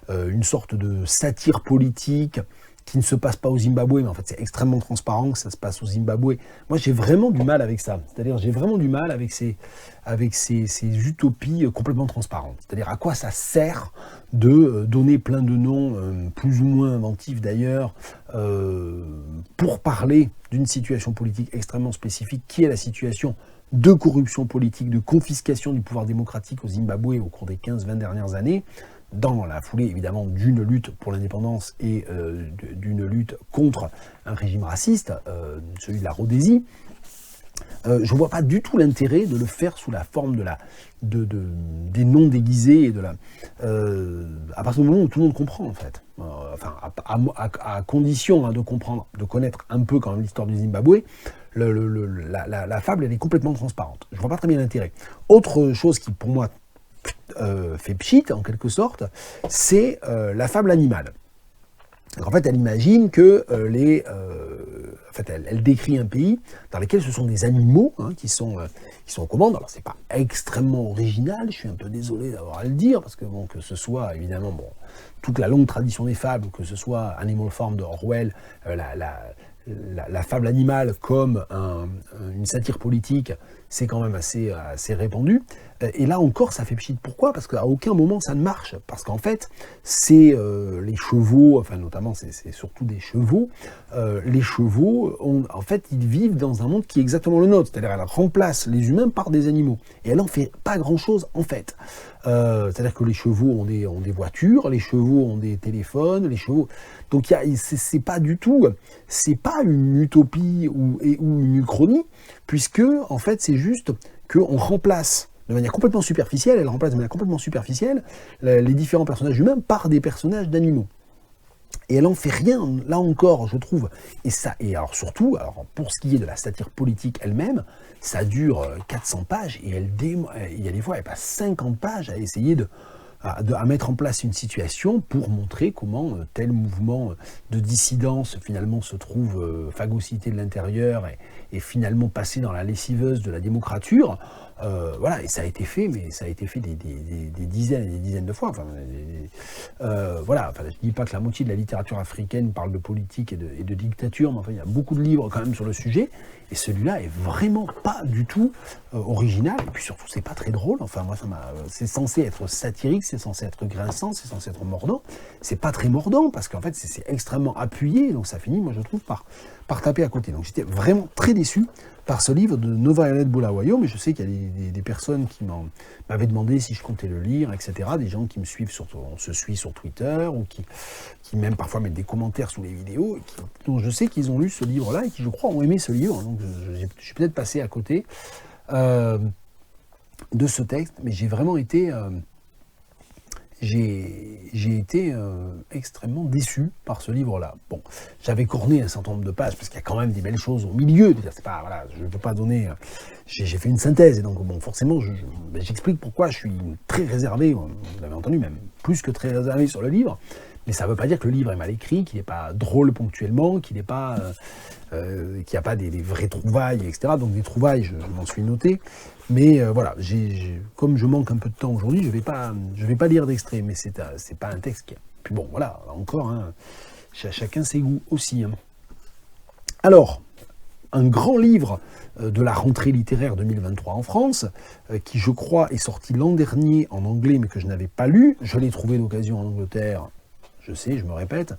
une sorte de satire politique qui ne se passe pas au Zimbabwe, mais en fait c'est extrêmement transparent que ça se passe au Zimbabwe. Moi j'ai vraiment du mal avec ça, c'est-à-dire j'ai vraiment du mal avec ces utopies complètement transparentes. C'est-à-dire à quoi ça sert de donner plein de noms, plus ou moins inventifs d'ailleurs, pour parler d'une situation politique extrêmement spécifique, qui est la situation de corruption politique, de confiscation du pouvoir démocratique au Zimbabwe au cours des 15-20 dernières années, dans la foulée évidemment d'une lutte pour l'indépendance et d'une lutte contre un régime raciste, celui de la Rhodésie. Je ne vois pas du tout l'intérêt de le faire sous la forme des noms déguisés et à partir du moment où tout le monde comprend en fait. À condition de comprendre, de connaître un peu quand même l'histoire du Zimbabwe, la fable elle est complètement transparente. Je ne vois pas très bien l'intérêt. Autre chose qui pour moi fait pchit en quelque sorte, c'est la fable animale. Donc, en fait, elle imagine que elle décrit un pays dans lequel ce sont des animaux qui sont aux commandes. Alors c'est pas extrêmement original, je suis un peu désolé d'avoir à le dire, parce que que ce soit évidemment toute la longue tradition des fables, que ce soit Animal Farm de Orwell, la fable animale comme une satire politique, c'est quand même assez répandu. Et là encore, ça fait pchit. Pourquoi ? Parce qu'à aucun moment ça ne marche. Parce qu'en fait, c'est les chevaux, enfin notamment c'est surtout des chevaux. Les chevaux, en fait, ils vivent dans un monde qui est exactement le nôtre. C'est-à-dire qu'elle remplace les humains par des animaux. Et elle en fait pas grand-chose en fait. C'est-à-dire que les chevaux ont des voitures, les chevaux ont des téléphones, les chevaux... Donc c'est pas du tout... C'est pas une utopie ou une uchronie, puisque en fait c'est juste qu'on remplace de manière complètement superficielle, les différents personnages humains par des personnages d'animaux. Et elle en fait rien, là encore, je trouve. Et alors surtout, pour ce qui est de la satire politique elle-même, ça dure 400 pages, et il y a des fois, elle passe 50 pages à essayer à mettre en place une situation pour montrer comment tel mouvement de dissidence finalement se trouve phagocyté de l'intérieur et finalement passé dans la lessiveuse de la démocrature. Voilà, et ça a été fait, mais ça a été fait des dizaines et des dizaines de fois. Voilà, je ne dis pas que la moitié de la littérature africaine parle de politique et de dictature, mais enfin, il y a beaucoup de livres quand même sur le sujet, et celui-là est vraiment pas du tout original, et puis surtout, c'est pas très drôle. Enfin, moi, c'est censé être satirique, c'est censé être grinçant, c'est censé être mordant. C'est pas très mordant, parce qu'en fait, c'est extrêmement appuyé, donc ça finit, moi, je trouve, par taper à côté. Donc j'étais vraiment très déçu par ce livre de No Violet Bulawayo, mais je sais qu'il y a des personnes qui m'avaient demandé si je comptais le lire, etc. Des gens qui me suivent, on se suit sur Twitter, ou qui même parfois mettent des commentaires sous les vidéos, dont je sais qu'ils ont lu ce livre-là, et qui, je crois, ont aimé ce livre. Donc je suis peut-être passé à côté de ce texte, mais j'ai vraiment été... J'ai été extrêmement déçu par ce livre-là. Bon, j'avais corné un certain nombre de pages, parce qu'il y a quand même des belles choses au milieu. C'est pas, voilà, je ne peux pas donner... J'ai fait une synthèse, et donc forcément, j'explique pourquoi je suis très réservé, vous l'avez entendu, même plus que très réservé sur le livre. Mais ça ne veut pas dire que le livre est mal écrit, qu'il n'est pas drôle ponctuellement, qu'il n'y a pas des vraies trouvailles, etc. Donc des trouvailles, je m'en suis noté. Mais voilà, comme je manque un peu de temps aujourd'hui, je vais pas lire d'extrait, mais c'est pas un texte qui... Puis bon, voilà, encore, hein, chacun ses goûts aussi. Hein. Alors, un grand livre de la rentrée littéraire 2023 en France, qui je crois est sorti l'an dernier en anglais, mais que je n'avais pas lu. Je l'ai trouvé d'occasion en Angleterre, je sais, je me répète.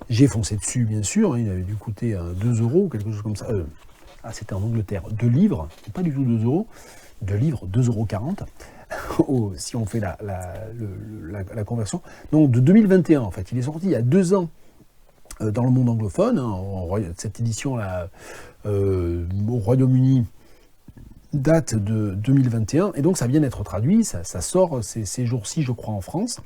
J'ai foncé dessus, bien sûr, hein, il avait dû coûter 2 euros, quelque chose comme ça. C'était en Angleterre, 2 livres, pas du tout 2 euros, 2 livres, 2,40 €, si on fait la conversion. Donc de 2021, en fait, il est sorti il y a 2 ans dans le monde anglophone, hein, cette édition-là, au Royaume-Uni, date de 2021, et donc ça vient d'être traduit, ça sort ces jours-ci, je crois, en France.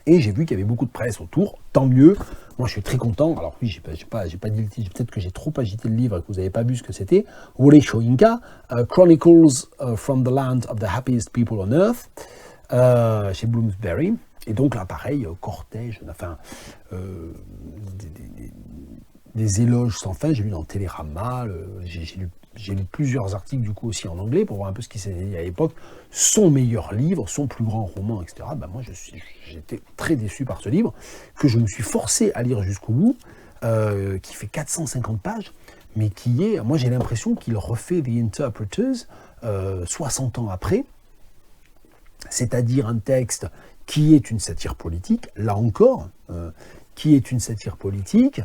Et j'ai vu qu'il y avait beaucoup de presse autour, tant mieux. Moi, je suis très content. Alors oui, j'ai pas dit le titre, peut-être que j'ai trop agité le livre et que vous n'avez pas vu ce que c'était. Wole Soyinka, Chronicles from the Land of the Happiest People on Earth, chez Bloomsbury. Et donc là, pareil, cortège, enfin, des éloges sans fin. J'ai lu dans Télérama, j'ai lu plusieurs articles du coup aussi en anglais pour voir un peu ce qui s'était dit à l'époque. Son meilleur livre, son plus grand roman, etc. Ben moi, j'étais très déçu par ce livre, que je me suis forcé à lire jusqu'au bout, qui fait 450 pages, mais qui est, moi j'ai l'impression qu'il refait The Interpreters 60 ans après, c'est-à-dire un texte qui est une satire politique, là encore, qui est une satire politique,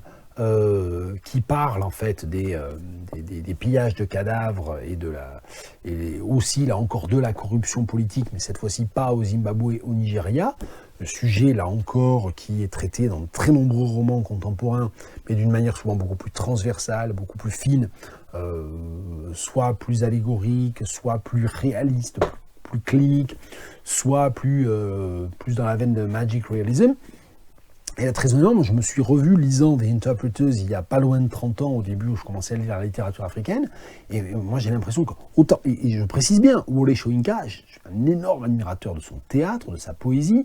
qui parle en fait des pillages de cadavres et aussi là encore de la corruption politique, mais cette fois-ci pas au Zimbabwe, au Nigeria. Le sujet là encore qui est traité dans de très nombreux romans contemporains, mais d'une manière souvent beaucoup plus transversale, beaucoup plus fine, soit plus allégorique, soit plus réaliste, plus clinique, soit plus dans la veine de magic realism. Et là, très honnêtement, moi, je me suis revu lisant The Interpreters il y a pas loin de 30 ans, au début où je commençais à lire la littérature africaine, et moi j'ai l'impression que, autant, et je précise bien, Wole Soyinka, je suis un énorme admirateur de son théâtre, de sa poésie.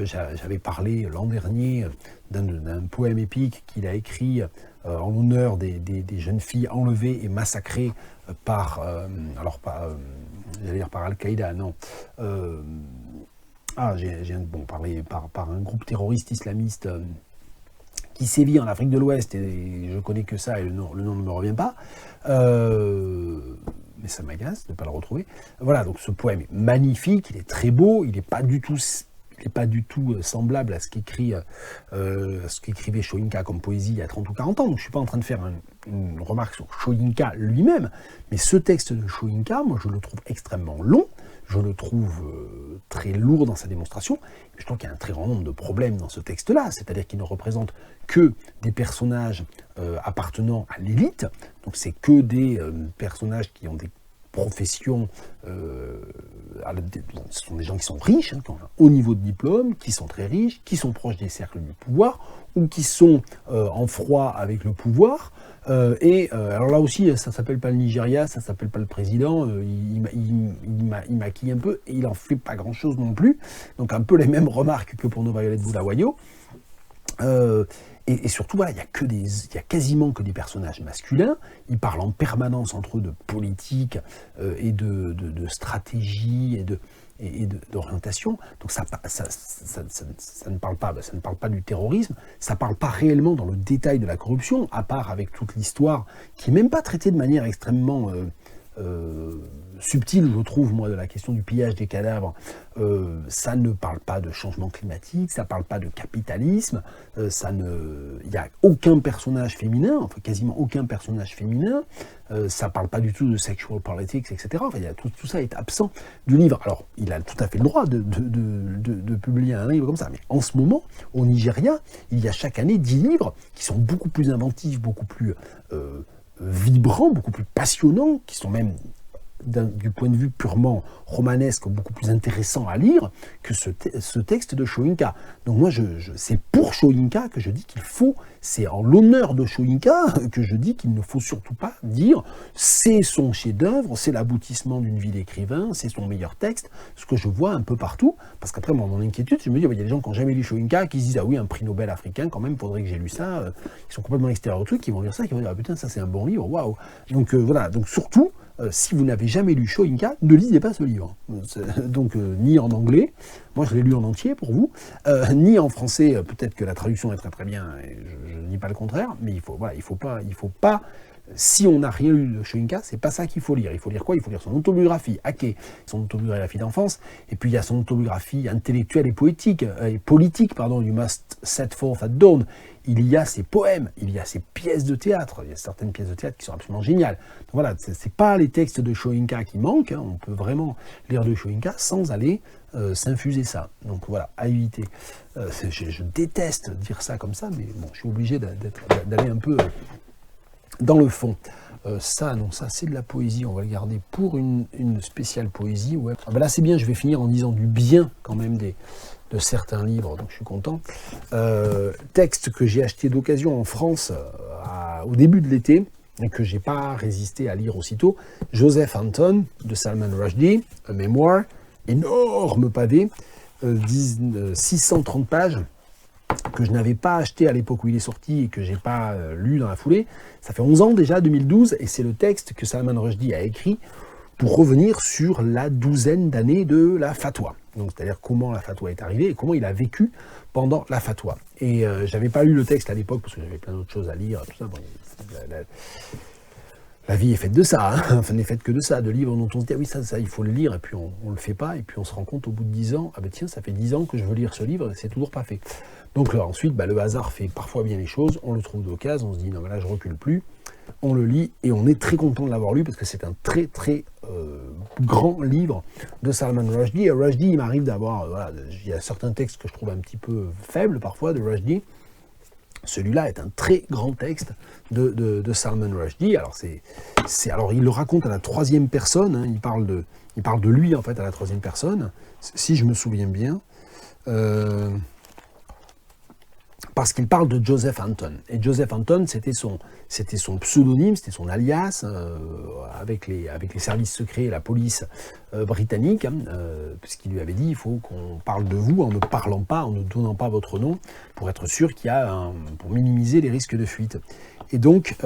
J'avais parlé l'an dernier d'un poème épique qu'il a écrit en l'honneur des jeunes filles enlevées et massacrées par Al-Qaïda, non. Parlé par un groupe terroriste islamiste qui sévit en Afrique de l'Ouest, et je connais que ça, et le nom ne me revient pas. Mais ça m'agace de ne pas le retrouver. Voilà, donc ce poème est magnifique, il est très beau, il n'est pas du tout semblable à ce qu'écrivait Soyinka comme poésie il y a 30 ou 40 ans. Donc je ne suis pas en train de faire une remarque sur Soyinka lui-même, mais ce texte de Soyinka, moi je le trouve extrêmement long, je le trouve très lourd dans sa démonstration, je trouve qu'il y a un très grand nombre de problèmes dans ce texte-là, c'est-à-dire qu'il ne représente que des personnages appartenant à l'élite, donc c'est que des personnages qui ont des professions, ce sont des gens qui sont riches, hein, qui ont un haut niveau de diplôme, qui sont très riches, qui sont proches des cercles du pouvoir, ou qui sont en froid avec le pouvoir. Alors là aussi, ça s'appelle pas le Nigeria, ça s'appelle pas le président, il maquille un peu, et il en fait pas grand-chose non plus. Donc un peu les mêmes remarques que pour nos Violet Bulawayo. Et surtout, voilà, il y a quasiment que des personnages masculins. Ils parlent en permanence entre eux de politique et de stratégie et d'orientation. Donc ça ne parle pas du terrorisme. Ça ne parle pas réellement dans le détail de la corruption, à part avec toute l'histoire qui n'est même pas traitée de manière extrêmement subtile, je trouve, moi, de la question du pillage des cadavres. Ça ne parle pas de changement climatique, ça ne parle pas de capitalisme, il n'y a aucun personnage féminin, enfin quasiment aucun personnage féminin, ça ne parle pas du tout de sexual politics, etc. Enfin, tout ça est absent du livre. Alors, il a tout à fait le droit de publier un livre comme ça, mais en ce moment, au Nigeria, il y a chaque année 10 livres qui sont beaucoup plus inventifs, beaucoup plus vibrants, beaucoup plus passionnants, qui sont même du point de vue purement romanesque, beaucoup plus intéressant à lire que ce texte de Soyinka. Donc moi, c'est pour Soyinka que je dis qu'il faut, c'est en l'honneur de Soyinka que je dis qu'il ne faut surtout pas dire c'est son chef-d'œuvre, c'est l'aboutissement d'une vie d'écrivain, c'est son meilleur texte, ce que je vois un peu partout, parce qu'après mon inquiétude, je me dis, il y a des gens qui n'ont jamais lu Soyinka, qui se disent, ah oui, un prix Nobel africain, quand même, il faudrait que j'ai lu ça, ils sont complètement extérieurs au truc, ils vont lire ça, qui vont dire, ah putain, ça c'est un bon livre, waouh. Donc voilà, donc surtout, si vous n'avez jamais lu Soyinka, ne lisez pas ce livre. Donc ni en anglais, moi je l'ai lu en entier pour vous, ni en français, peut-être que la traduction est très très bien, et je ne dis pas le contraire, mais il faut pas, si on n'a rien lu de Soyinka, c'est pas ça qu'il faut lire. Il faut lire quoi? Il faut lire son autobiographie, Ake, son autobiographie d'enfance, et puis il y a son autobiographie intellectuelle et politique, You Must Set Forth at Dawn. Il y a ses poèmes, il y a ses pièces de théâtre. Il y a certaines pièces de théâtre qui sont absolument géniales. Donc voilà, c'est pas les textes de Soyinka qui manquent. On peut vraiment lire de Soyinka sans aller s'infuser ça. Donc voilà, à éviter. Je déteste dire ça comme ça, mais bon, je suis obligé d'aller un peu dans le fond. Ça c'est de la poésie, on va le garder pour une spéciale poésie. Ouais. Ah ben là c'est bien, je vais finir en disant du bien quand même de certains livres, donc je suis content. Texte que j'ai acheté d'occasion en France au début de l'été, et que j'ai pas résisté à lire aussitôt, Joseph Anton de Salman Rushdie, un mémoire, énorme pavé, 630 pages, que je n'avais pas acheté à l'époque où il est sorti et que j'ai pas lu dans la foulée. Ça fait 11 ans déjà, 2012, et c'est le texte que Salman Rushdie a écrit pour revenir sur la douzaine d'années de la fatwa. Donc, c'est-à-dire comment la fatwa est arrivée et comment il a vécu pendant la fatwa. Et j'avais pas lu le texte à l'époque parce que j'avais plein d'autres choses à lire, tout ça. Bon, la vie est faite de ça, hein. Enfin, n'est faite que de ça, de livres dont on se dit, ah oui, ça, il faut le lire, et puis on le fait pas, et puis on se rend compte au bout de 10 ans, ah ben tiens, ça fait 10 ans que je veux lire ce livre, et c'est toujours pas fait. Donc là, ensuite, le hasard fait parfois bien les choses, on le trouve d'occasion, on se dit, non, mais là, je recule plus, on le lit, et on est très content de l'avoir lu, parce que c'est un très, très grand livre de Salman Rushdie. Et Rushdie, il m'arrive d'avoir, il y a certains textes que je trouve un petit peu faibles, parfois, de Rushdie. Celui-là est un très grand texte de Salman Rushdie. Alors, il le raconte à la troisième personne, hein, il parle de lui, en fait, à la troisième personne, si je me souviens bien. Parce qu'il parle de Joseph Anton. Et Joseph Anton, c'était son pseudonyme, c'était son alias, avec les services secrets et la police britannique, hein, puisqu'il lui avait dit, il faut qu'on parle de vous en ne parlant pas, en ne donnant pas votre nom, pour être sûr pour minimiser les risques de fuite. Et donc,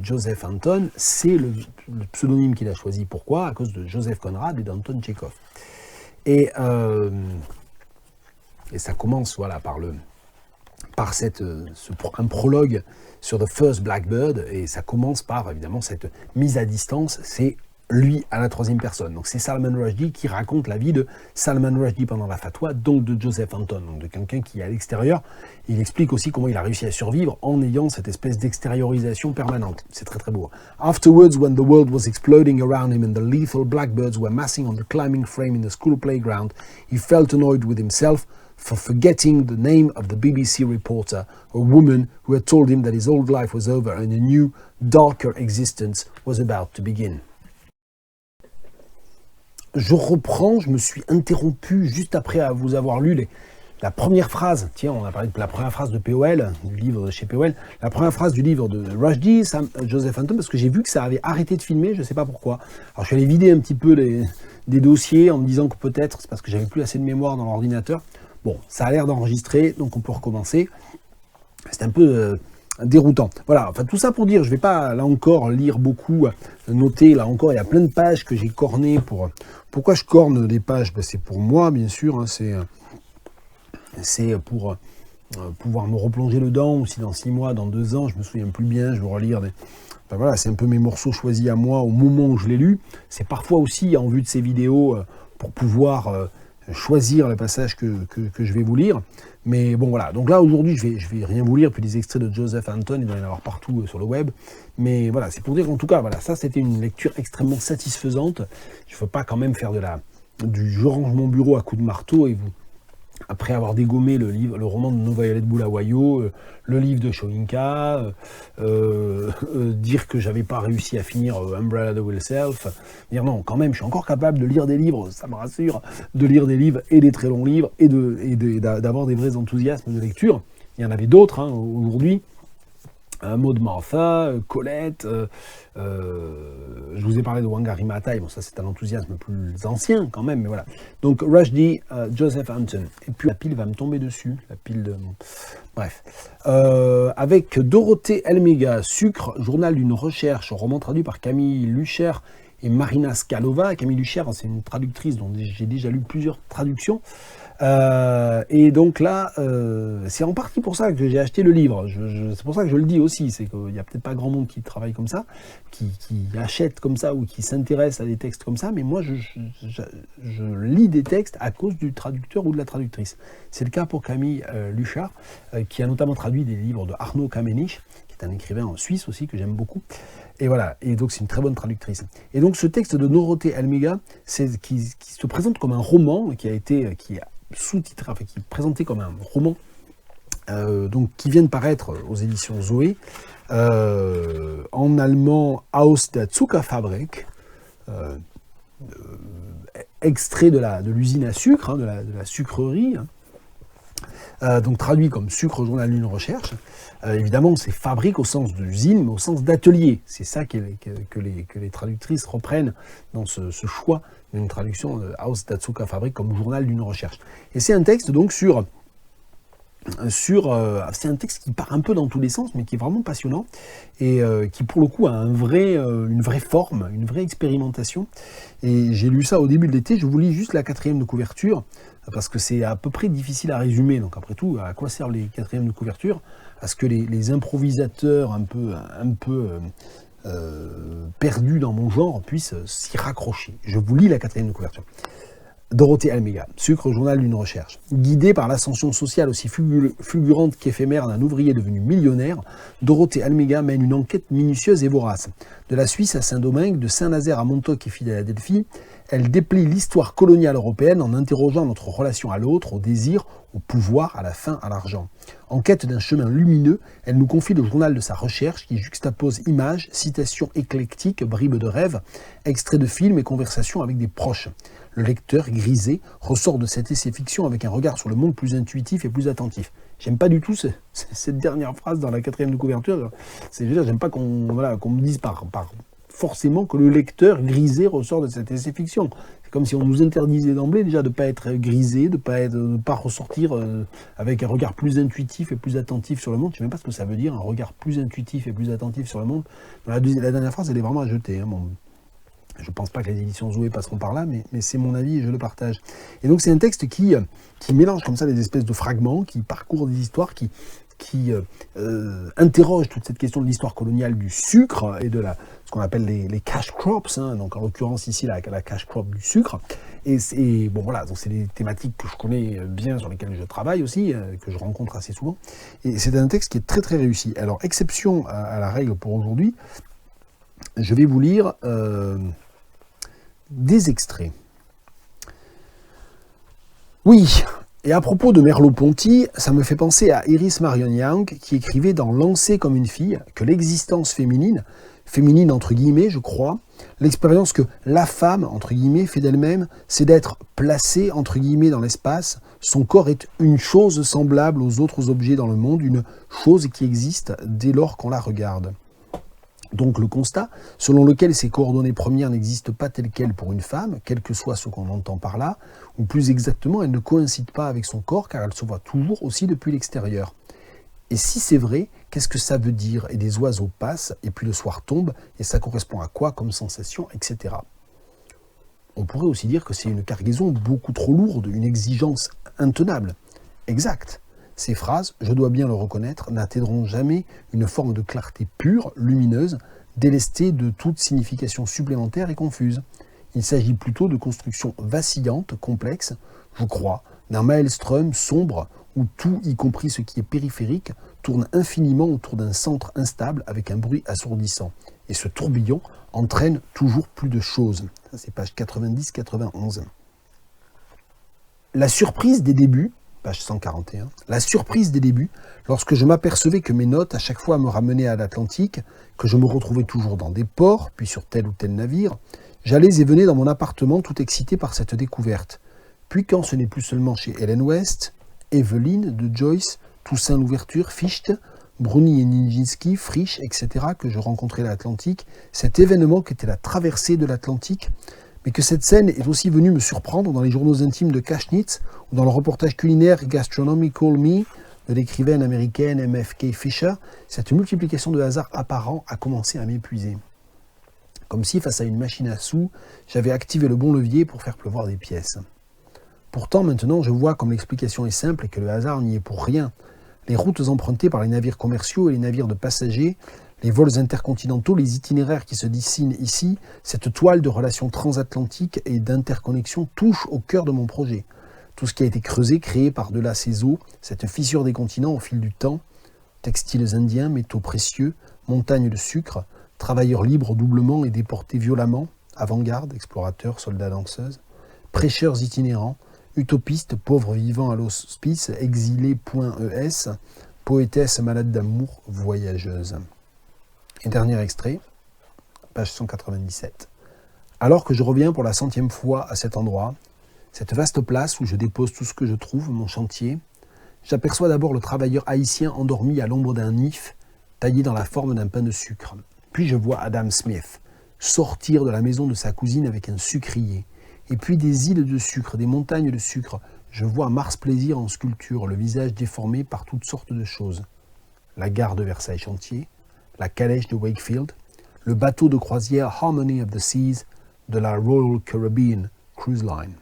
Joseph Anton, c'est le pseudonyme qu'il a choisi. Pourquoi? À cause de Joseph Conrad et d'Anton Tchekhov. Et ça commence, par un prologue sur The First Blackbird, et ça commence par, évidemment, cette mise à distance, c'est lui à la troisième personne. Donc c'est Salman Rushdie qui raconte la vie de Salman Rushdie pendant la fatwa, donc de Joseph Anton, donc de quelqu'un qui est à l'extérieur. Il explique aussi comment il a réussi à survivre en ayant cette espèce d'extériorisation permanente. C'est très très beau. Afterwards, when the world was exploding around him and the lethal blackbirds were massing on the climbing frame in the school playground, he felt annoyed with himself for forgetting the name of the BBC reporter, a woman who had told him that his old life was over and a new, darker existence was about to begin. Je reprends, je me suis interrompu juste après vous avoir lu la première phrase. Tiens, on a parlé de la première phrase de POL, du livre de chez POL, la première phrase du livre de Rushdie, Joseph Anton, parce que j'ai vu que ça avait arrêté de filmer, je ne sais pas pourquoi. Alors je suis allé vider un petit peu des dossiers en me disant que peut-être c'est parce que j'avais plus assez de mémoire dans l'ordinateur. Bon, ça a l'air d'enregistrer, donc on peut recommencer. C'est un peu déroutant. Voilà, enfin tout ça pour dire, je ne vais pas là encore lire beaucoup, noter, là encore, il y a plein de pages que j'ai cornées pour... Pourquoi je corne des pages? C'est pour moi, bien sûr, hein, c'est pour pouvoir me replonger dedans, ou si dans 6 mois, dans 2 ans, je me souviens plus bien, je veux relire des... Enfin, voilà, c'est un peu mes morceaux choisis à moi au moment où je l'ai lu. C'est parfois aussi en vue de ces vidéos pour pouvoir... choisir le passage que je vais vous lire. Mais bon, voilà. Donc là, aujourd'hui, je vais rien vous lire, puis des extraits de Joseph Anton, il doit y en avoir partout sur le web. Mais voilà, c'est pour dire qu'en tout cas, voilà, ça, c'était une lecture extrêmement satisfaisante. Je ne veux pas quand même faire du je range mon bureau à coups de marteau et vous après avoir dégommé le roman de Violet Bulawayo, le livre de Soyinka, dire que j'avais pas réussi à finir Umbrella the Will Self, dire non, quand même, je suis encore capable de lire des livres, ça me rassure, de lire des livres et des très longs livres et d'avoir des vrais enthousiasmes de lecture. Il y en avait d'autres aujourd'hui. Maud Martha, Colette, je vous ai parlé de Wangari Maathai, bon ça c'est un enthousiasme plus ancien quand même, mais voilà. Donc Rushdie, Joseph Hampton, et puis la pile va me tomber dessus, la pile de... Bref. Avec Dorothée Elmega, Sucre, journal d'une recherche, roman traduit par Camille Lucher et Marina Skalova. Camille Lucher, c'est une traductrice dont j'ai déjà lu plusieurs traductions. Et donc là, c'est en partie pour ça que j'ai acheté le livre. C'est pour ça que je le dis aussi, c'est qu'il n'y a peut-être pas grand monde qui travaille comme ça, qui achète comme ça ou qui s'intéresse à des textes comme ça, mais moi je lis des textes à cause du traducteur ou de la traductrice. C'est le cas pour Camille Luchard, qui a notamment traduit des livres de Arnaud Kamenich, qui est un écrivain en Suisse aussi que j'aime beaucoup. Et voilà, et donc c'est une très bonne traductrice. Et donc ce texte de Dorothée Elmega, qui se présente comme un roman, qui est sous-titré, enfin qui est présenté comme un roman, donc qui vient de paraître aux éditions Zoé, en allemand Aus der Zuckerfabrik, extrait de l'usine à sucre, de la sucrerie, donc traduit comme Sucre, journal d'une recherche. Évidemment, c'est fabrique au sens d'usine, mais au sens d'atelier. C'est ça que les traductrices reprennent dans ce choix d'une traduction Aus der Zuckerfabrik comme journal d'une recherche. Et c'est un texte donc c'est un texte qui part un peu dans tous les sens, mais qui est vraiment passionnant et qui pour le coup a une vraie forme, une vraie expérimentation. Et j'ai lu ça au début de l'été, je vous lis juste la 4e de couverture, parce que c'est à peu près difficile à résumer. Donc après tout, à quoi servent les 4e de couverture? À ce que les improvisateurs un peu perdus dans mon genre puissent s'y raccrocher. Je vous lis la 4e de couverture. Dorothée Elmega, Sucre, journal d'une recherche. Guidée par l'ascension sociale aussi fulgurante qu'éphémère d'un ouvrier devenu millionnaire, Dorothée Elmega mène une enquête minutieuse et vorace. De la Suisse à Saint-Domingue, de Saint-Nazaire à Montauk et Philadelphie, elle déplie l'histoire coloniale européenne en interrogeant notre relation à l'autre, au désir, au pouvoir, à la faim, à l'argent. En quête d'un chemin lumineux, elle nous confie le journal de sa recherche qui juxtapose images, citations éclectiques, bribes de rêves, extraits de films et conversations avec des proches. Le lecteur, grisé, ressort de cette essai-fiction avec un regard sur le monde plus intuitif et plus attentif. J'aime pas du tout cette dernière phrase dans la 4e de couverture. J'aime pas qu'on me dise forcément que le lecteur grisé ressort de cette essai-fiction. C'est comme si on nous interdisait d'emblée déjà de ne pas être grisé, de ne pas ressortir avec un regard plus intuitif et plus attentif sur le monde. Je ne sais même pas ce que ça veut dire, un regard plus intuitif et plus attentif sur le monde. La dernière phrase, elle est vraiment à jeter. Bon, je ne pense pas que les éditions Zoé passeront par là, mais c'est mon avis et je le partage. Et donc c'est un texte qui mélange comme ça des espèces de fragments, qui parcourt des histoires, qui interroge toute cette question de l'histoire coloniale du sucre et de ce qu'on appelle les cash crops, donc en l'occurrence ici la cash crop du sucre. Et bon voilà, donc c'est des thématiques que je connais bien, sur lesquelles je travaille aussi, que je rencontre assez souvent. Et c'est un texte qui est très très réussi. Alors exception à la règle pour aujourd'hui, je vais vous lire des extraits. Oui. Et à propos de Merleau-Ponty, ça me fait penser à Iris Marion Young, qui écrivait dans Lancée comme une fille que l'existence féminine entre guillemets, je crois, l'expérience que la femme, entre guillemets, fait d'elle-même, c'est d'être placée, entre guillemets, dans l'espace. Son corps est une chose semblable aux autres objets dans le monde, une chose qui existe dès lors qu'on la regarde. Donc le constat, selon lequel ces coordonnées premières n'existent pas telles quelles pour une femme, quel que soit ce qu'on entend par là, ou plus exactement, elles ne coïncident pas avec son corps car elles se voient toujours aussi depuis l'extérieur. Et si c'est vrai, qu'est-ce que ça veut dire? Et des oiseaux passent, et puis le soir tombe, et ça correspond à quoi comme sensation, etc. On pourrait aussi dire que c'est une cargaison beaucoup trop lourde, une exigence intenable. Exact. Ces phrases, je dois bien le reconnaître, n'atteindront jamais une forme de clarté pure, lumineuse, délestée de toute signification supplémentaire et confuse. Il s'agit plutôt de constructions vacillantes, complexes, je crois, d'un maelstrom sombre où tout, y compris ce qui est périphérique, tourne infiniment autour d'un centre instable avec un bruit assourdissant. Et ce tourbillon entraîne toujours plus de choses. Ça, c'est page 90-91. La surprise des débuts, page 141. La surprise des débuts, lorsque je m'apercevais que mes notes à chaque fois me ramenaient à l'Atlantique, que je me retrouvais toujours dans des ports, puis sur tel ou tel navire, j'allais et venais dans mon appartement tout excité par cette découverte. Puis quand ce n'est plus seulement chez Ellen West, Evelyn de Joyce, Toussaint Louverture, Fichte, Bruni et Nijinsky, Frisch, etc., que je rencontrais l'Atlantique, cet événement qui était la traversée de l'Atlantique, mais que cette scène est aussi venue me surprendre dans les journaux intimes de Kashnitz ou dans le reportage culinaire Gastronomical Me de l'écrivaine américaine M.F.K. Fisher, cette multiplication de hasards apparents a commencé à m'épuiser. Comme si, face à une machine à sous, j'avais activé le bon levier pour faire pleuvoir des pièces. Pourtant, maintenant, je vois comme l'explication est simple et que le hasard n'y est pour rien. Les routes empruntées par les navires commerciaux et les navires de passagers, les vols intercontinentaux, les itinéraires qui se dessinent ici, cette toile de relations transatlantiques et d'interconnexion touche au cœur de mon projet. Tout ce qui a été creusé, créé par-delà ces eaux, cette fissure des continents au fil du temps, textiles indiens, métaux précieux, montagnes de sucre, travailleurs libres doublement et déportés violemment, avant-garde, explorateurs, soldats danseuses, prêcheurs itinérants, utopistes, pauvres vivants à l'hospice, exilés.es, poétesse malade d'amour, voyageuse. Et dernier extrait, page 197. Alors que je reviens pour la 100e fois à cet endroit, cette vaste place où je dépose tout ce que je trouve, mon chantier, j'aperçois d'abord le travailleur haïtien endormi à l'ombre d'un if, taillé dans la forme d'un pain de sucre. Puis je vois Adam Smith sortir de la maison de sa cousine avec un sucrier. Et puis des îles de sucre, des montagnes de sucre. Je vois Mars Plaisir en sculpture, le visage déformé par toutes sortes de choses. La gare de Versailles-Chantier, la calèche de Wakefield, le bateau de croisière Harmony of the Seas de la Royal Caribbean Cruise Line.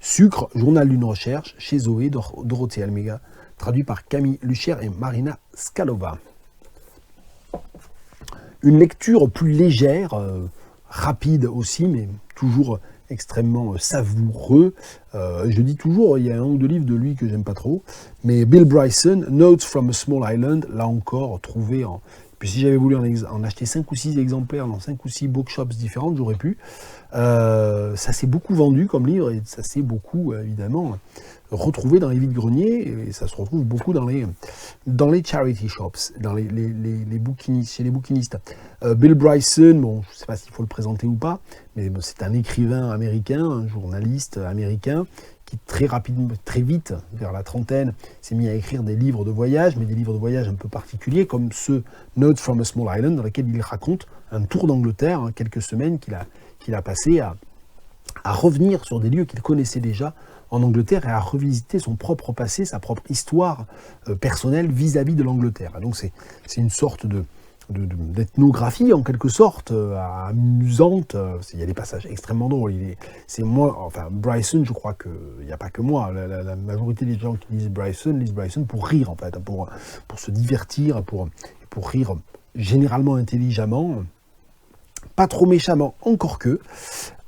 Sucre, journal d'une recherche, chez Zoé, Dorothée Almega, traduit par Camille Lucher et Marina Skalova. Une lecture plus légère, rapide aussi, mais toujours extrêmement savoureux. Je dis toujours, il y a un ou deux livres de lui que j'aime pas trop, mais Bill Bryson, Notes from a Small Island, là encore, trouvé en... Puis si j'avais voulu en acheter 5 ou 6 exemplaires dans 5 ou 6 bookshops différentes, j'aurais pu. Ça s'est beaucoup vendu comme livre, et ça s'est beaucoup, évidemment, retrouvé dans les vides-greniers, et ça se retrouve beaucoup dans les charity shops, dans les bouquinistes, chez les bouquinistes. Bill Bryson, bon, je ne sais pas s'il faut le présenter ou pas, mais bon, c'est un écrivain américain, un journaliste américain, qui très vite, vers la trentaine, s'est mis à écrire des livres de voyage, mais des livres de voyage un peu particuliers, comme ce Notes from a Small Island, dans lequel il raconte un tour d'Angleterre, quelques semaines qu'il a passé à revenir sur des lieux qu'il connaissait déjà en Angleterre et à revisiter son propre passé, sa propre histoire personnelle vis-à-vis de l'Angleterre. Donc c'est une sorte d'ethnographie en quelque sorte, amusante. Il y a des passages extrêmement drôles. Bryson, je crois qu'il n'y a pas que moi. La majorité des gens qui lisent Bryson pour rire en fait, pour se divertir, pour rire généralement intelligemment. Pas trop méchamment, encore que.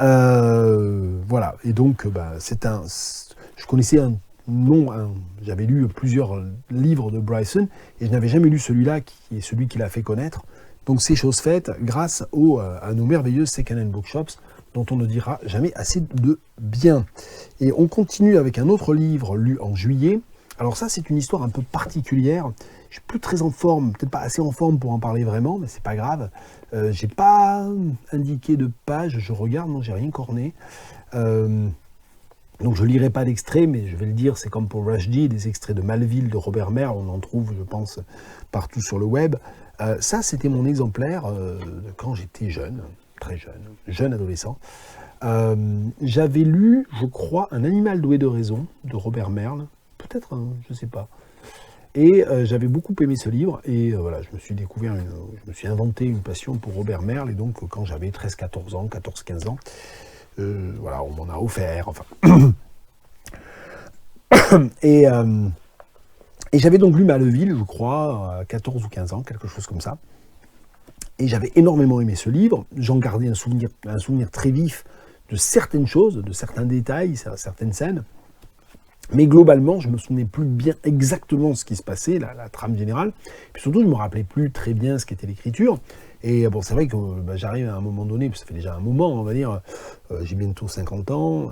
Voilà. Et donc, je connaissais un nom. J'avais lu plusieurs livres de Bryson et je n'avais jamais lu celui-là, qui est celui qui l'a fait connaître. Donc, c'est chose faite grâce à nos merveilleuses second-hand bookshops dont on ne dira jamais assez de bien. Et on continue avec un autre livre lu en juillet. Alors ça, c'est une histoire un peu particulière. Je suis plus très en forme, peut-être pas assez en forme pour en parler vraiment, mais c'est pas grave. J'ai pas indiqué de page, je regarde, non, j'ai rien corné. Donc je lirai pas d'extrait, mais je vais le dire, c'est comme pour Rushdie, des extraits de Malville de Robert Merle, on en trouve, je pense, partout sur le web. Ça, c'était mon exemplaire de quand j'étais jeune, très jeune adolescent. J'avais lu, je crois, Un animal doué de raison de Robert Merle, peut-être, je sais pas. Et j'avais beaucoup aimé ce livre, et voilà, je me suis inventé une passion pour Robert Merle, et donc quand j'avais 13-14 ans, 14-15 ans, voilà, on m'en a offert, enfin. Et j'avais donc lu Maleville, je crois, à 14 ou 15 ans, quelque chose comme ça. Et j'avais énormément aimé ce livre, j'en gardais un souvenir très vif de certaines choses, de certains détails, certaines scènes. Mais globalement, je me souvenais plus bien exactement ce qui se passait, la trame générale. Puis surtout, je me rappelais plus très bien ce qu'était l'écriture. Et bon, c'est vrai que j'arrive à un moment donné, ça fait déjà un moment, on va dire, j'ai bientôt 50 ans,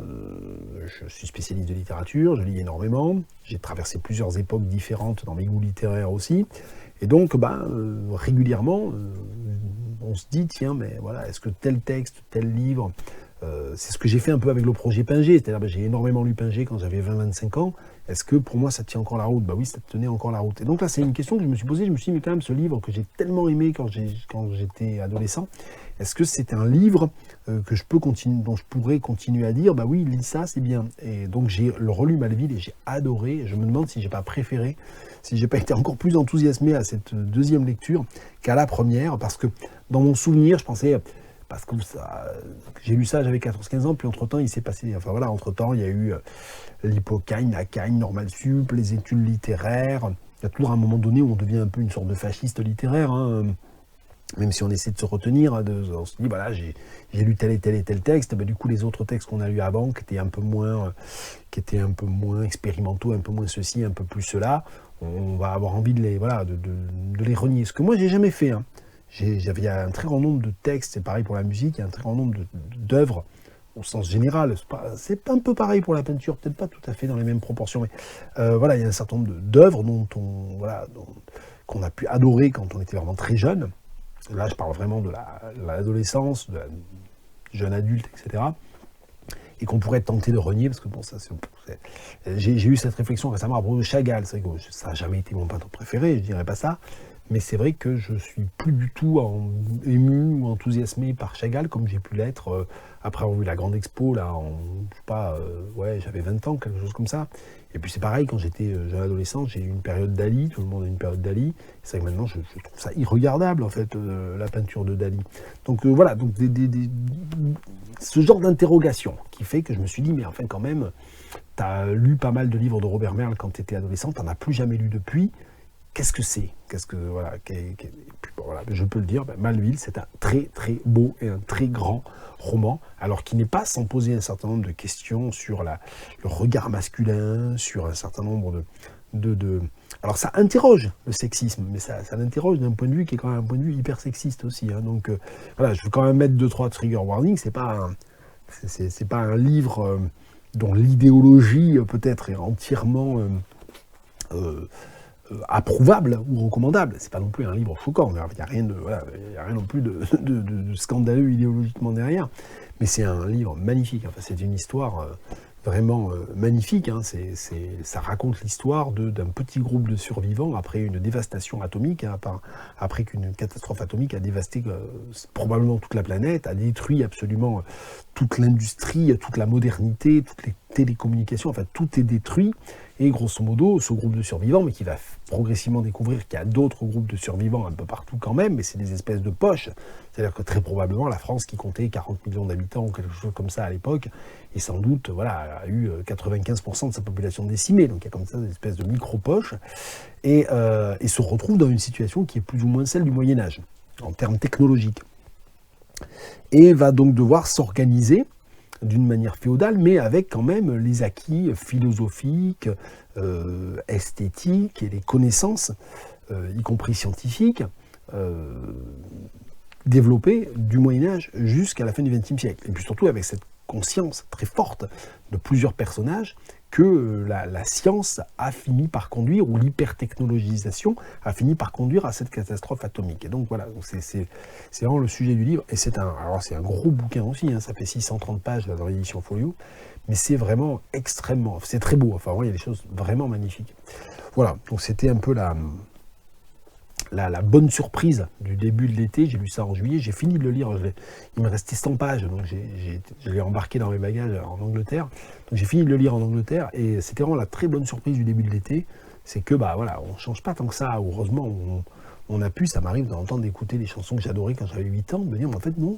je suis spécialiste de littérature, je lis énormément, j'ai traversé plusieurs époques différentes dans mes goûts littéraires aussi. Et donc, régulièrement, on se dit, tiens, mais voilà, est-ce que tel texte, tel livre, c'est ce que j'ai fait un peu avec le projet Pinger, c'est-à-dire j'ai énormément lu Pinger quand j'avais 20-25 ans, est-ce que pour moi ça tient encore la route? Bah oui, ça tenait encore la route. Et donc là, c'est une question que je me suis posée, je me suis dit, mais quand même, ce livre que j'ai tellement aimé quand j'étais adolescent, est-ce que c'est un livre que je peux continuer, dont je pourrais continuer à dire, bah oui, lis ça, c'est bien. Et donc j'ai relu Maleville et j'ai adoré, je me demande si j'ai pas préféré, si j'ai pas été encore plus enthousiasmé à cette deuxième lecture qu'à la première, parce que dans mon souvenir, je pensais... Parce que j'ai lu ça, j'avais 14-15 ans, puis entre-temps, il s'est passé... Enfin voilà, entre-temps, il y a eu l'hypocagne, la cagne, Normal Sup, les études littéraires. Il y a toujours un moment donné où on devient un peu une sorte de fasciste littéraire, hein, même si on essaie de se retenir. On se dit, voilà, j'ai lu tel et tel et tel texte, du coup, les autres textes qu'on a lus avant, qui étaient un peu moins expérimentaux, un peu moins ceci, un peu plus cela, on va avoir envie de les renier. Ce que moi, j'ai jamais fait, hein. Il y a un très grand nombre de textes, c'est pareil pour la musique, il y a un très grand nombre d'œuvres au sens général. C'est un peu pareil pour la peinture, peut-être pas tout à fait dans les mêmes proportions, mais voilà, il y a un certain nombre d'œuvres qu'on a pu adorer quand on était vraiment très jeune. Là, je parle vraiment de l'adolescence, de la jeune adulte, etc. Et qu'on pourrait tenter de renier, parce que bon, j'ai eu cette réflexion récemment à propos de Chagall. C'est vrai que ça n'a jamais été mon peintre préféré, je dirais pas ça. Mais c'est vrai que je suis plus du tout ému ou enthousiasmé par Chagall comme j'ai pu l'être après avoir vu la grande expo, là, je sais pas, j'avais 20 ans, quelque chose comme ça. Et puis c'est pareil, quand j'étais jeune adolescent, j'ai eu une période Dali, tout le monde a une période Dali. C'est vrai que maintenant, je trouve ça irregardable, en fait, la peinture de Dali. Donc voilà, donc ce genre d'interrogation qui fait que je me suis dit, mais enfin quand même, t'as lu pas mal de livres de Robert Merle quand t'étais adolescent, t'en as plus jamais lu depuis. Qu'est-ce que c'est? Voilà, je peux le dire, Maleville, c'est un très très beau et un très grand roman, alors qui n'est pas sans poser un certain nombre de questions sur le regard masculin, sur un certain nombre Alors ça interroge le sexisme, mais ça l'interroge d'un point de vue qui est quand même un point de vue hyper sexiste aussi, hein. Donc voilà, je veux quand même mettre 2-3 trigger warnings, c'est pas un livre dont l'idéologie peut-être est entièrement... approuvable ou recommandable. C'est pas non plus un livre choquant. Il n'y a rien non plus de scandaleux idéologiquement derrière. Mais c'est un livre magnifique. Enfin, c'est une histoire vraiment magnifique, hein. Ça raconte l'histoire d'un petit groupe de survivants après une dévastation atomique, hein, après qu'une catastrophe atomique a dévasté probablement toute la planète, a détruit absolument toute l'industrie, toute la modernité, toutes les télécommunications, enfin tout est détruit. Et grosso modo, ce groupe de survivants, mais qui va progressivement découvrir qu'il y a d'autres groupes de survivants un peu partout quand même, mais c'est des espèces de poches. C'est-à-dire que très probablement, la France, qui comptait 40 millions d'habitants ou quelque chose comme ça à l'époque, et sans doute a eu 95% de sa population décimée. Donc il y a comme ça des espèces de micro-poches, et se retrouve dans une situation qui est plus ou moins celle du Moyen-Âge, en termes technologiques. Et va donc devoir s'organiser d'une manière féodale, mais avec quand même les acquis philosophiques, esthétiques et les connaissances, y compris scientifiques, développées du Moyen-Âge jusqu'à la fin du XXe siècle. Et puis surtout avec cette conscience très forte de plusieurs personnages que la science a fini par conduire, ou l'hypertechnologisation a fini par conduire à cette catastrophe atomique. Et donc voilà, c'est vraiment le sujet du livre, et c'est un gros bouquin aussi, hein, ça fait 630 pages là, dans l'édition Folio, mais c'est vraiment extrêmement, c'est très beau, enfin il y a des choses vraiment magnifiques. Voilà, donc c'était un peu la bonne surprise du début de l'été. J'ai lu ça en juillet, j'ai fini de le lire, il me restait 100 pages, donc je l'ai embarqué dans mes bagages en Angleterre, donc j'ai fini de le lire en Angleterre, et c'était vraiment la très bonne surprise du début de l'été, c'est que voilà, on ne change pas tant que ça, heureusement on a pu, ça m'arrive d'entendre d'écouter des chansons que j'adorais quand j'avais 8 ans, de me dire, mais en fait non,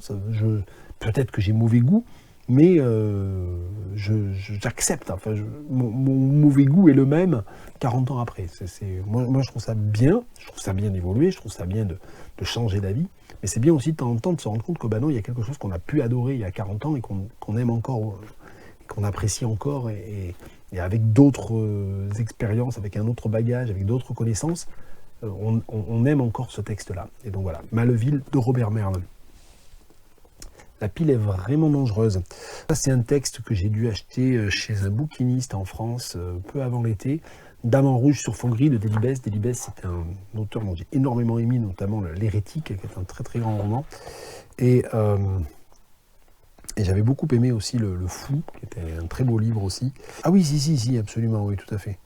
peut-être que j'ai mauvais goût, mais j'accepte, enfin, mon mauvais goût est le même 40 ans après. Moi je trouve ça bien d'évoluer, je trouve ça bien de changer d'avis, mais c'est bien aussi de temps en temps de se rendre compte que non, il y a quelque chose qu'on a pu adorer il y a 40 ans et qu'on aime encore, qu'on apprécie encore, et Et avec d'autres expériences, avec un autre bagage, avec d'autres connaissances, on aime encore ce texte-là. Et donc voilà, Maleville de Robert Merle. La pile est vraiment dangereuse. Ça, c'est un texte que j'ai dû acheter chez un bouquiniste en France peu avant l'été. Dame en rouge sur fond gris de Delibes. Delibes, c'est un auteur dont j'ai énormément aimé, notamment L'Hérétique, qui est un très très grand roman. Et j'avais beaucoup aimé aussi Le Fou, qui était un très beau livre aussi. Ah oui, si, absolument, oui, tout à fait.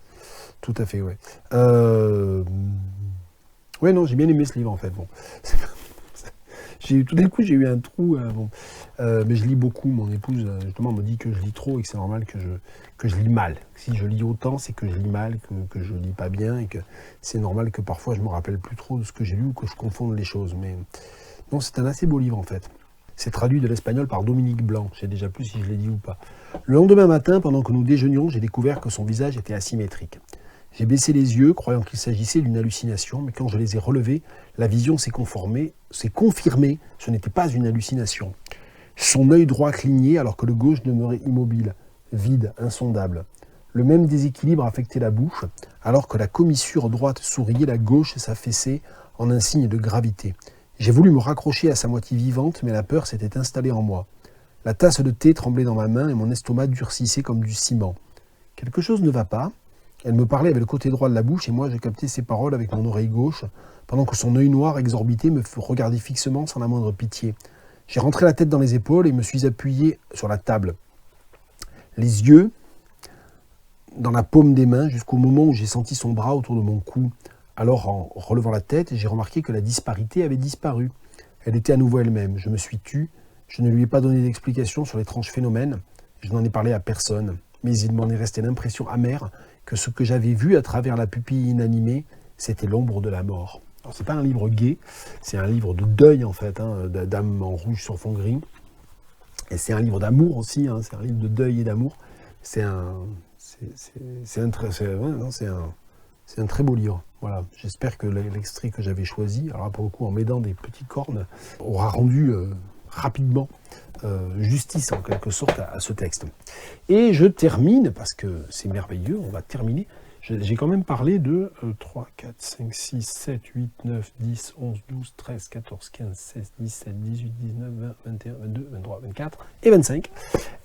Tout à fait, ouais. Ouais, non, j'ai bien aimé ce livre, en fait. Bon. Tout d'un coup, j'ai eu un trou. Mais je lis beaucoup. Mon épouse, justement, me dit que je lis trop et que c'est normal que je lis mal. Si je lis autant, c'est que je lis mal, que je lis pas bien et que c'est normal que parfois je me rappelle plus trop de ce que j'ai lu ou que je confonde les choses. Mais non, c'est un assez beau livre, en fait. C'est traduit de l'espagnol par Dominique Blanc. Je sais déjà plus si je l'ai dit ou pas. Le lendemain matin, pendant que nous déjeunions, j'ai découvert que son visage était asymétrique. J'ai baissé les yeux, croyant qu'il s'agissait d'une hallucination, mais quand je les ai relevés, la vision s'est confirmée, ce n'était pas une hallucination. Son œil droit clignait alors que le gauche demeurait immobile, vide, insondable. Le même déséquilibre affectait la bouche, alors que la commissure droite souriait, la gauche s'affaissait en un signe de gravité. J'ai voulu me raccrocher à sa moitié vivante, mais la peur s'était installée en moi. La tasse de thé tremblait dans ma main et mon estomac durcissait comme du ciment. Quelque chose ne va pas. Elle me parlait avec le côté droit de la bouche et moi je captais ses paroles avec mon oreille gauche, pendant que son œil noir exorbité me regardait fixement sans la moindre pitié. J'ai rentré la tête dans les épaules et me suis appuyé sur la table. Les yeux dans la paume des mains jusqu'au moment où j'ai senti son bras autour de mon cou. Alors, en relevant la tête, j'ai remarqué que la disparité avait disparu. Elle était à nouveau elle-même. Je me suis tu. Je ne lui ai pas donné d'explication sur l'étrange phénomène. Je n'en ai parlé à personne. Mais il m'en est resté l'impression amère que ce que j'avais vu à travers la pupille inanimée, c'était l'ombre de la mort. Alors, c'est pas un livre gai, c'est un livre de deuil, en fait, Dame en rouge sur fond gris. Et c'est un livre d'amour aussi, c'est un livre de deuil et d'amour. C'est un très beau livre. Voilà. J'espère que l'extrait que j'avais choisi, alors pour le coup en m'aidant des petites cornes, aura rendu rapidement justice en quelque sorte à ce texte. Et je termine, parce que c'est merveilleux, on va terminer. J'ai quand même parlé de 3, 4, 5, 6, 7, 8, 9, 10, 11, 12, 13, 14, 15, 16, 17, 18, 19, 20, 21, 22, 23, 24 et 25.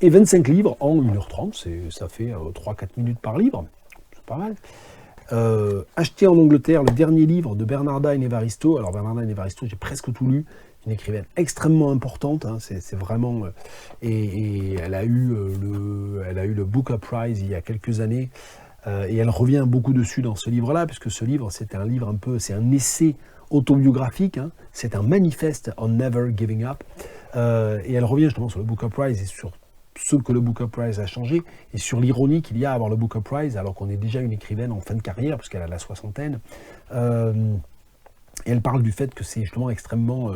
Et 25 livres en 1h30, ça fait 3-4 minutes par livre, c'est pas mal. Acheté en Angleterre le dernier livre de Bernardine Evaristo. Alors Bernardine Evaristo, j'ai presque tout lu. Une écrivaine extrêmement importante, c'est vraiment... Et elle a eu le Booker Prize il y a quelques années. Et elle revient beaucoup dessus dans ce livre-là, puisque ce livre, c'est un livre c'est un essai autobiographique, c'est un manifeste on never giving up. Et elle revient justement sur le Booker Prize et sur ce que le Booker Prize a changé, et sur l'ironie qu'il y a à avoir le Booker Prize, alors qu'on est déjà une écrivaine en fin de carrière, puisqu'elle a la soixantaine. Et elle parle du fait que c'est justement extrêmement...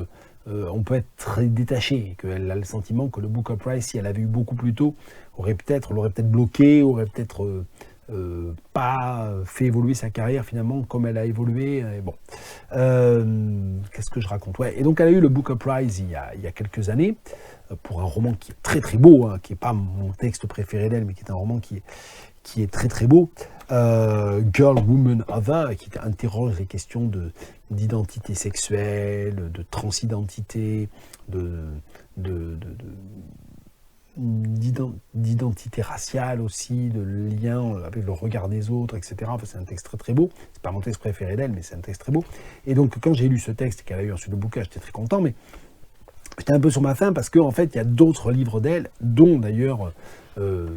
on peut être très détaché, et qu'elle a le sentiment que le Booker Prize, si elle avait eu beaucoup plus tôt, l'aurait peut-être bloqué, aurait peut-être pas fait évoluer sa carrière finalement comme elle a évolué. Et bon, qu'est-ce que je raconte, ouais. Et donc elle a eu le Booker Prize il y a quelques années pour un roman qui est très très beau, qui n'est pas mon texte préféré d'elle, mais qui est un roman qui est très très beau. Girl, Woman, Other, qui interroge les questions d'identité sexuelle, de transidentité, d'identité raciale aussi, de lien avec le regard des autres, etc. Enfin, c'est un texte très très beau. C'est pas mon texte préféré d'elle, mais c'est un texte très beau. Et donc quand j'ai lu ce texte qu'elle a eu ensuite le bouquin, j'étais très content, mais j'étais un peu sur ma faim parce qu'en fait il y a d'autres livres d'elle, dont d'ailleurs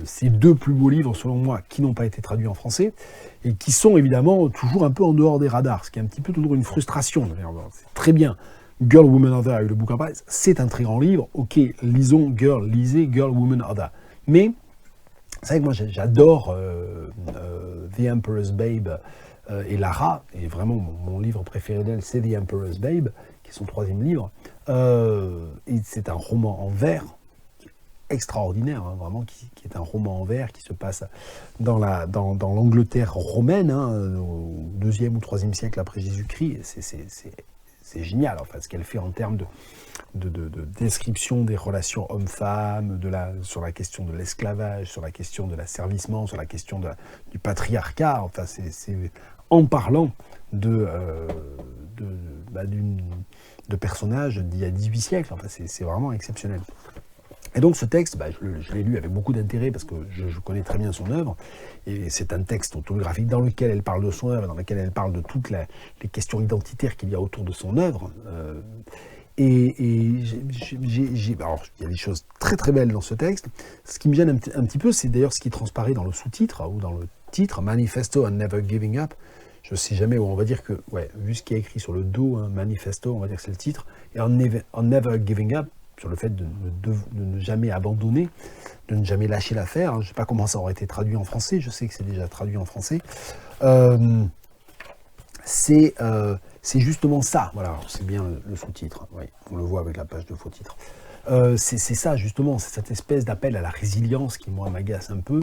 ces deux plus beaux livres selon moi qui n'ont pas été traduits en français et qui sont évidemment toujours un peu en dehors des radars, ce qui est un petit peu toujours une frustration. C'est très bien. Girl, Woman, Other a eu le Booker Prize, c'est un très grand livre, ok, lisez Girl, Woman, Other. Mais, c'est vrai que moi j'adore The Emperor's Babe et Lara, et vraiment mon livre préféré d'elle c'est The Emperor's Babe, qui est son troisième livre, et c'est un roman en vers, extraordinaire, vraiment, qui est un roman en vers qui se passe dans l'Angleterre romaine, au 2e ou 3e siècle après Jésus-Christ. c'est génial, enfin, ce qu'elle fait en termes de description des relations hommes-femmes, sur la question de l'esclavage, sur la question de l'asservissement, sur la question du patriarcat. Enfin, c'est en parlant de personnages d'il y a 18 siècles. Enfin, c'est vraiment exceptionnel. Et donc ce texte, je l'ai lu avec beaucoup d'intérêt parce que je connais très bien son œuvre. Et c'est un texte autobiographique dans lequel elle parle de son œuvre, dans lequel elle parle de toutes les questions identitaires qu'il y a autour de son œuvre. Alors, il y a des choses très très belles dans ce texte. Ce qui me gêne un petit peu, c'est d'ailleurs ce qui transparaît dans le sous-titre, ou dans le titre, Manifesto and Never Giving Up. Je ne sais jamais où on va dire que, vu ce qui est écrit sur le dos, Manifesto, on va dire que c'est le titre, et on Never Giving Up, sur le fait de ne jamais abandonner, de ne jamais lâcher l'affaire. Je ne sais pas comment ça aurait été traduit en français, je sais que c'est déjà traduit en français. C'est justement ça, voilà, c'est bien le sous-titre, on le voit avec la page de faux titre. C'est ça justement, c'est cette espèce d'appel à la résilience qui, moi, m'agace un peu.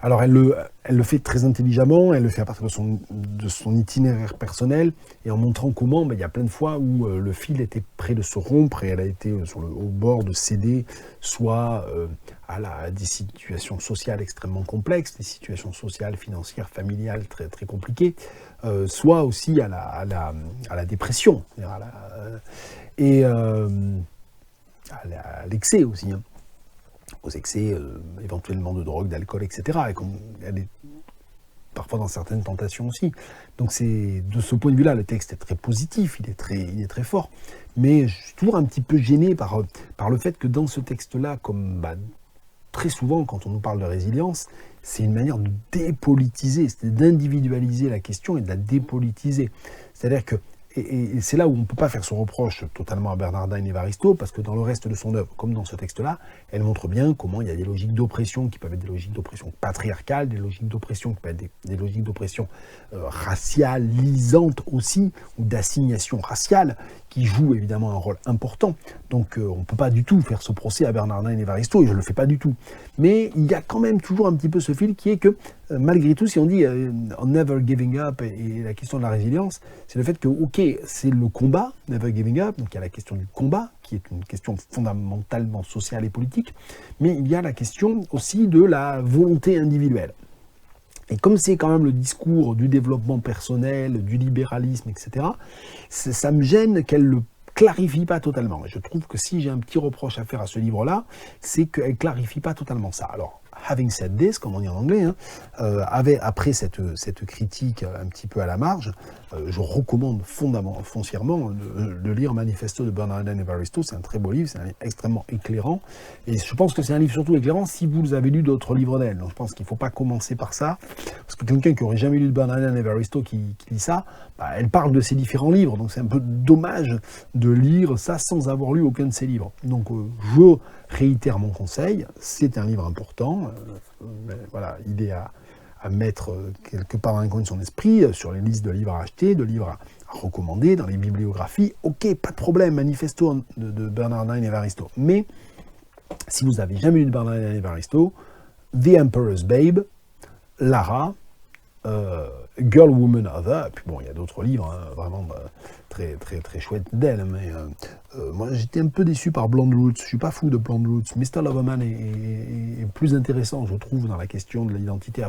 Alors elle le fait très intelligemment, elle le fait à partir de son itinéraire personnel, et en montrant comment il y a plein de fois où le fil était près de se rompre, et elle a été au bord de céder, soit à des situations sociales extrêmement complexes, des situations sociales, financières, familiales très, très compliquées, soit aussi à la dépression, et à l'excès aussi, aux excès éventuellement de drogue, d'alcool, etc. Et comme elle est parfois dans certaines tentations aussi. Donc c'est de ce point de vue-là, le texte est très positif, il est très fort. Mais je suis toujours un petit peu gêné par le fait que dans ce texte-là, comme très souvent quand on nous parle de résilience, c'est une manière de dépolitiser, c'est d'individualiser la question et de la dépolitiser. C'est-à-dire que et c'est là où on ne peut pas faire son reproche totalement à Bernardin Evaristo, parce que dans le reste de son œuvre, comme dans ce texte-là, elle montre bien comment il y a des logiques d'oppression qui peuvent être des logiques d'oppression patriarcales, des logiques d'oppression qui peuvent être des logiques d'oppression racialisantes aussi, ou d'assignation raciale, qui jouent évidemment un rôle important. Donc on ne peut pas du tout faire ce procès à Bernardin Evaristo, et je ne le fais pas du tout. Mais il y a quand même toujours un petit peu ce fil qui est que, malgré tout, si on dit on never giving up et la question de la résilience, c'est le fait que, ok, c'est le combat, never giving up, donc il y a la question du combat, qui est une question fondamentalement sociale et politique, mais il y a la question aussi de la volonté individuelle. Et comme c'est quand même le discours du développement personnel, du libéralisme, etc., ça me gêne qu'elle le clarifie pas totalement. Et je trouve que si j'ai un petit reproche à faire à ce livre-là, c'est qu'elle clarifie pas totalement ça. Alors, having said this, comme on dit en anglais, après cette critique un petit peu à la marge, je recommande foncièrement de lire Manifesto de Bernardin Evaristo. C'est un très beau livre, c'est un livre extrêmement éclairant. Et je pense que c'est un livre surtout éclairant si vous avez lu d'autres livres d'elle. Donc je pense qu'il ne faut pas commencer par ça. Parce que quelqu'un qui n'aurait jamais lu de Bernardin Evaristo qui lit ça, elle parle de ses différents livres. Donc c'est un peu dommage de lire ça sans avoir lu aucun de ses livres. Donc je réitère mon conseil, c'est un livre important. Voilà, il est à mettre quelque part dans un coin de son esprit, sur les listes de livres à acheter, de livres à recommander, dans les bibliographies. Ok, pas de problème, Manifesto de Bernardin Evaristo. Mais, si vous n'avez jamais lu de Bernardin Evaristo, The Emperor's Babe, Lara, Girl, Woman, Other, et puis bon, il y a d'autres livres, vraiment très, très, très chouettes d'elle, mais moi j'étais un peu déçu par Blonde Roots, je suis pas fou de Blonde Roots. Mr. Loverman est plus intéressant, je trouve, dans la question de l'identité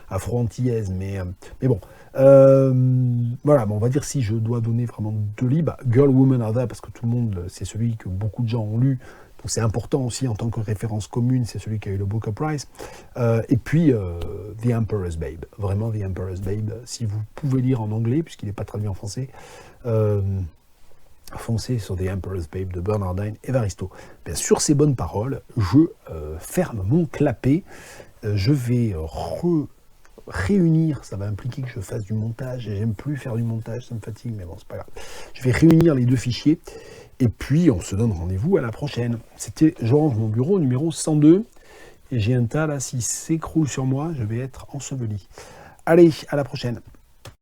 afro-antillaise, mais bon, voilà, on va dire si je dois donner vraiment deux livres, Girl, Woman, Other, parce que tout le monde, c'est celui que beaucoup de gens ont lu, donc c'est important aussi en tant que référence commune, c'est celui qui a eu le Booker Prize. Et puis The Emperor's Babe, vraiment The Emperor's Babe, si vous pouvez lire en anglais, puisqu'il n'est pas traduit en français, foncez sur The Emperor's Babe de Bernardin Evaristo. Bien, sur ces bonnes paroles, je ferme mon clapet, je vais réunir, ça va impliquer que je fasse du montage, et j'aime plus faire du montage, ça me fatigue, mais bon, c'est pas grave. Je vais réunir les deux fichiers, et puis on se donne rendez-vous à la prochaine. C'était Je range mon bureau numéro 102, et j'ai un tas là, s'il s'écroule sur moi, je vais être enseveli. Allez, à la prochaine.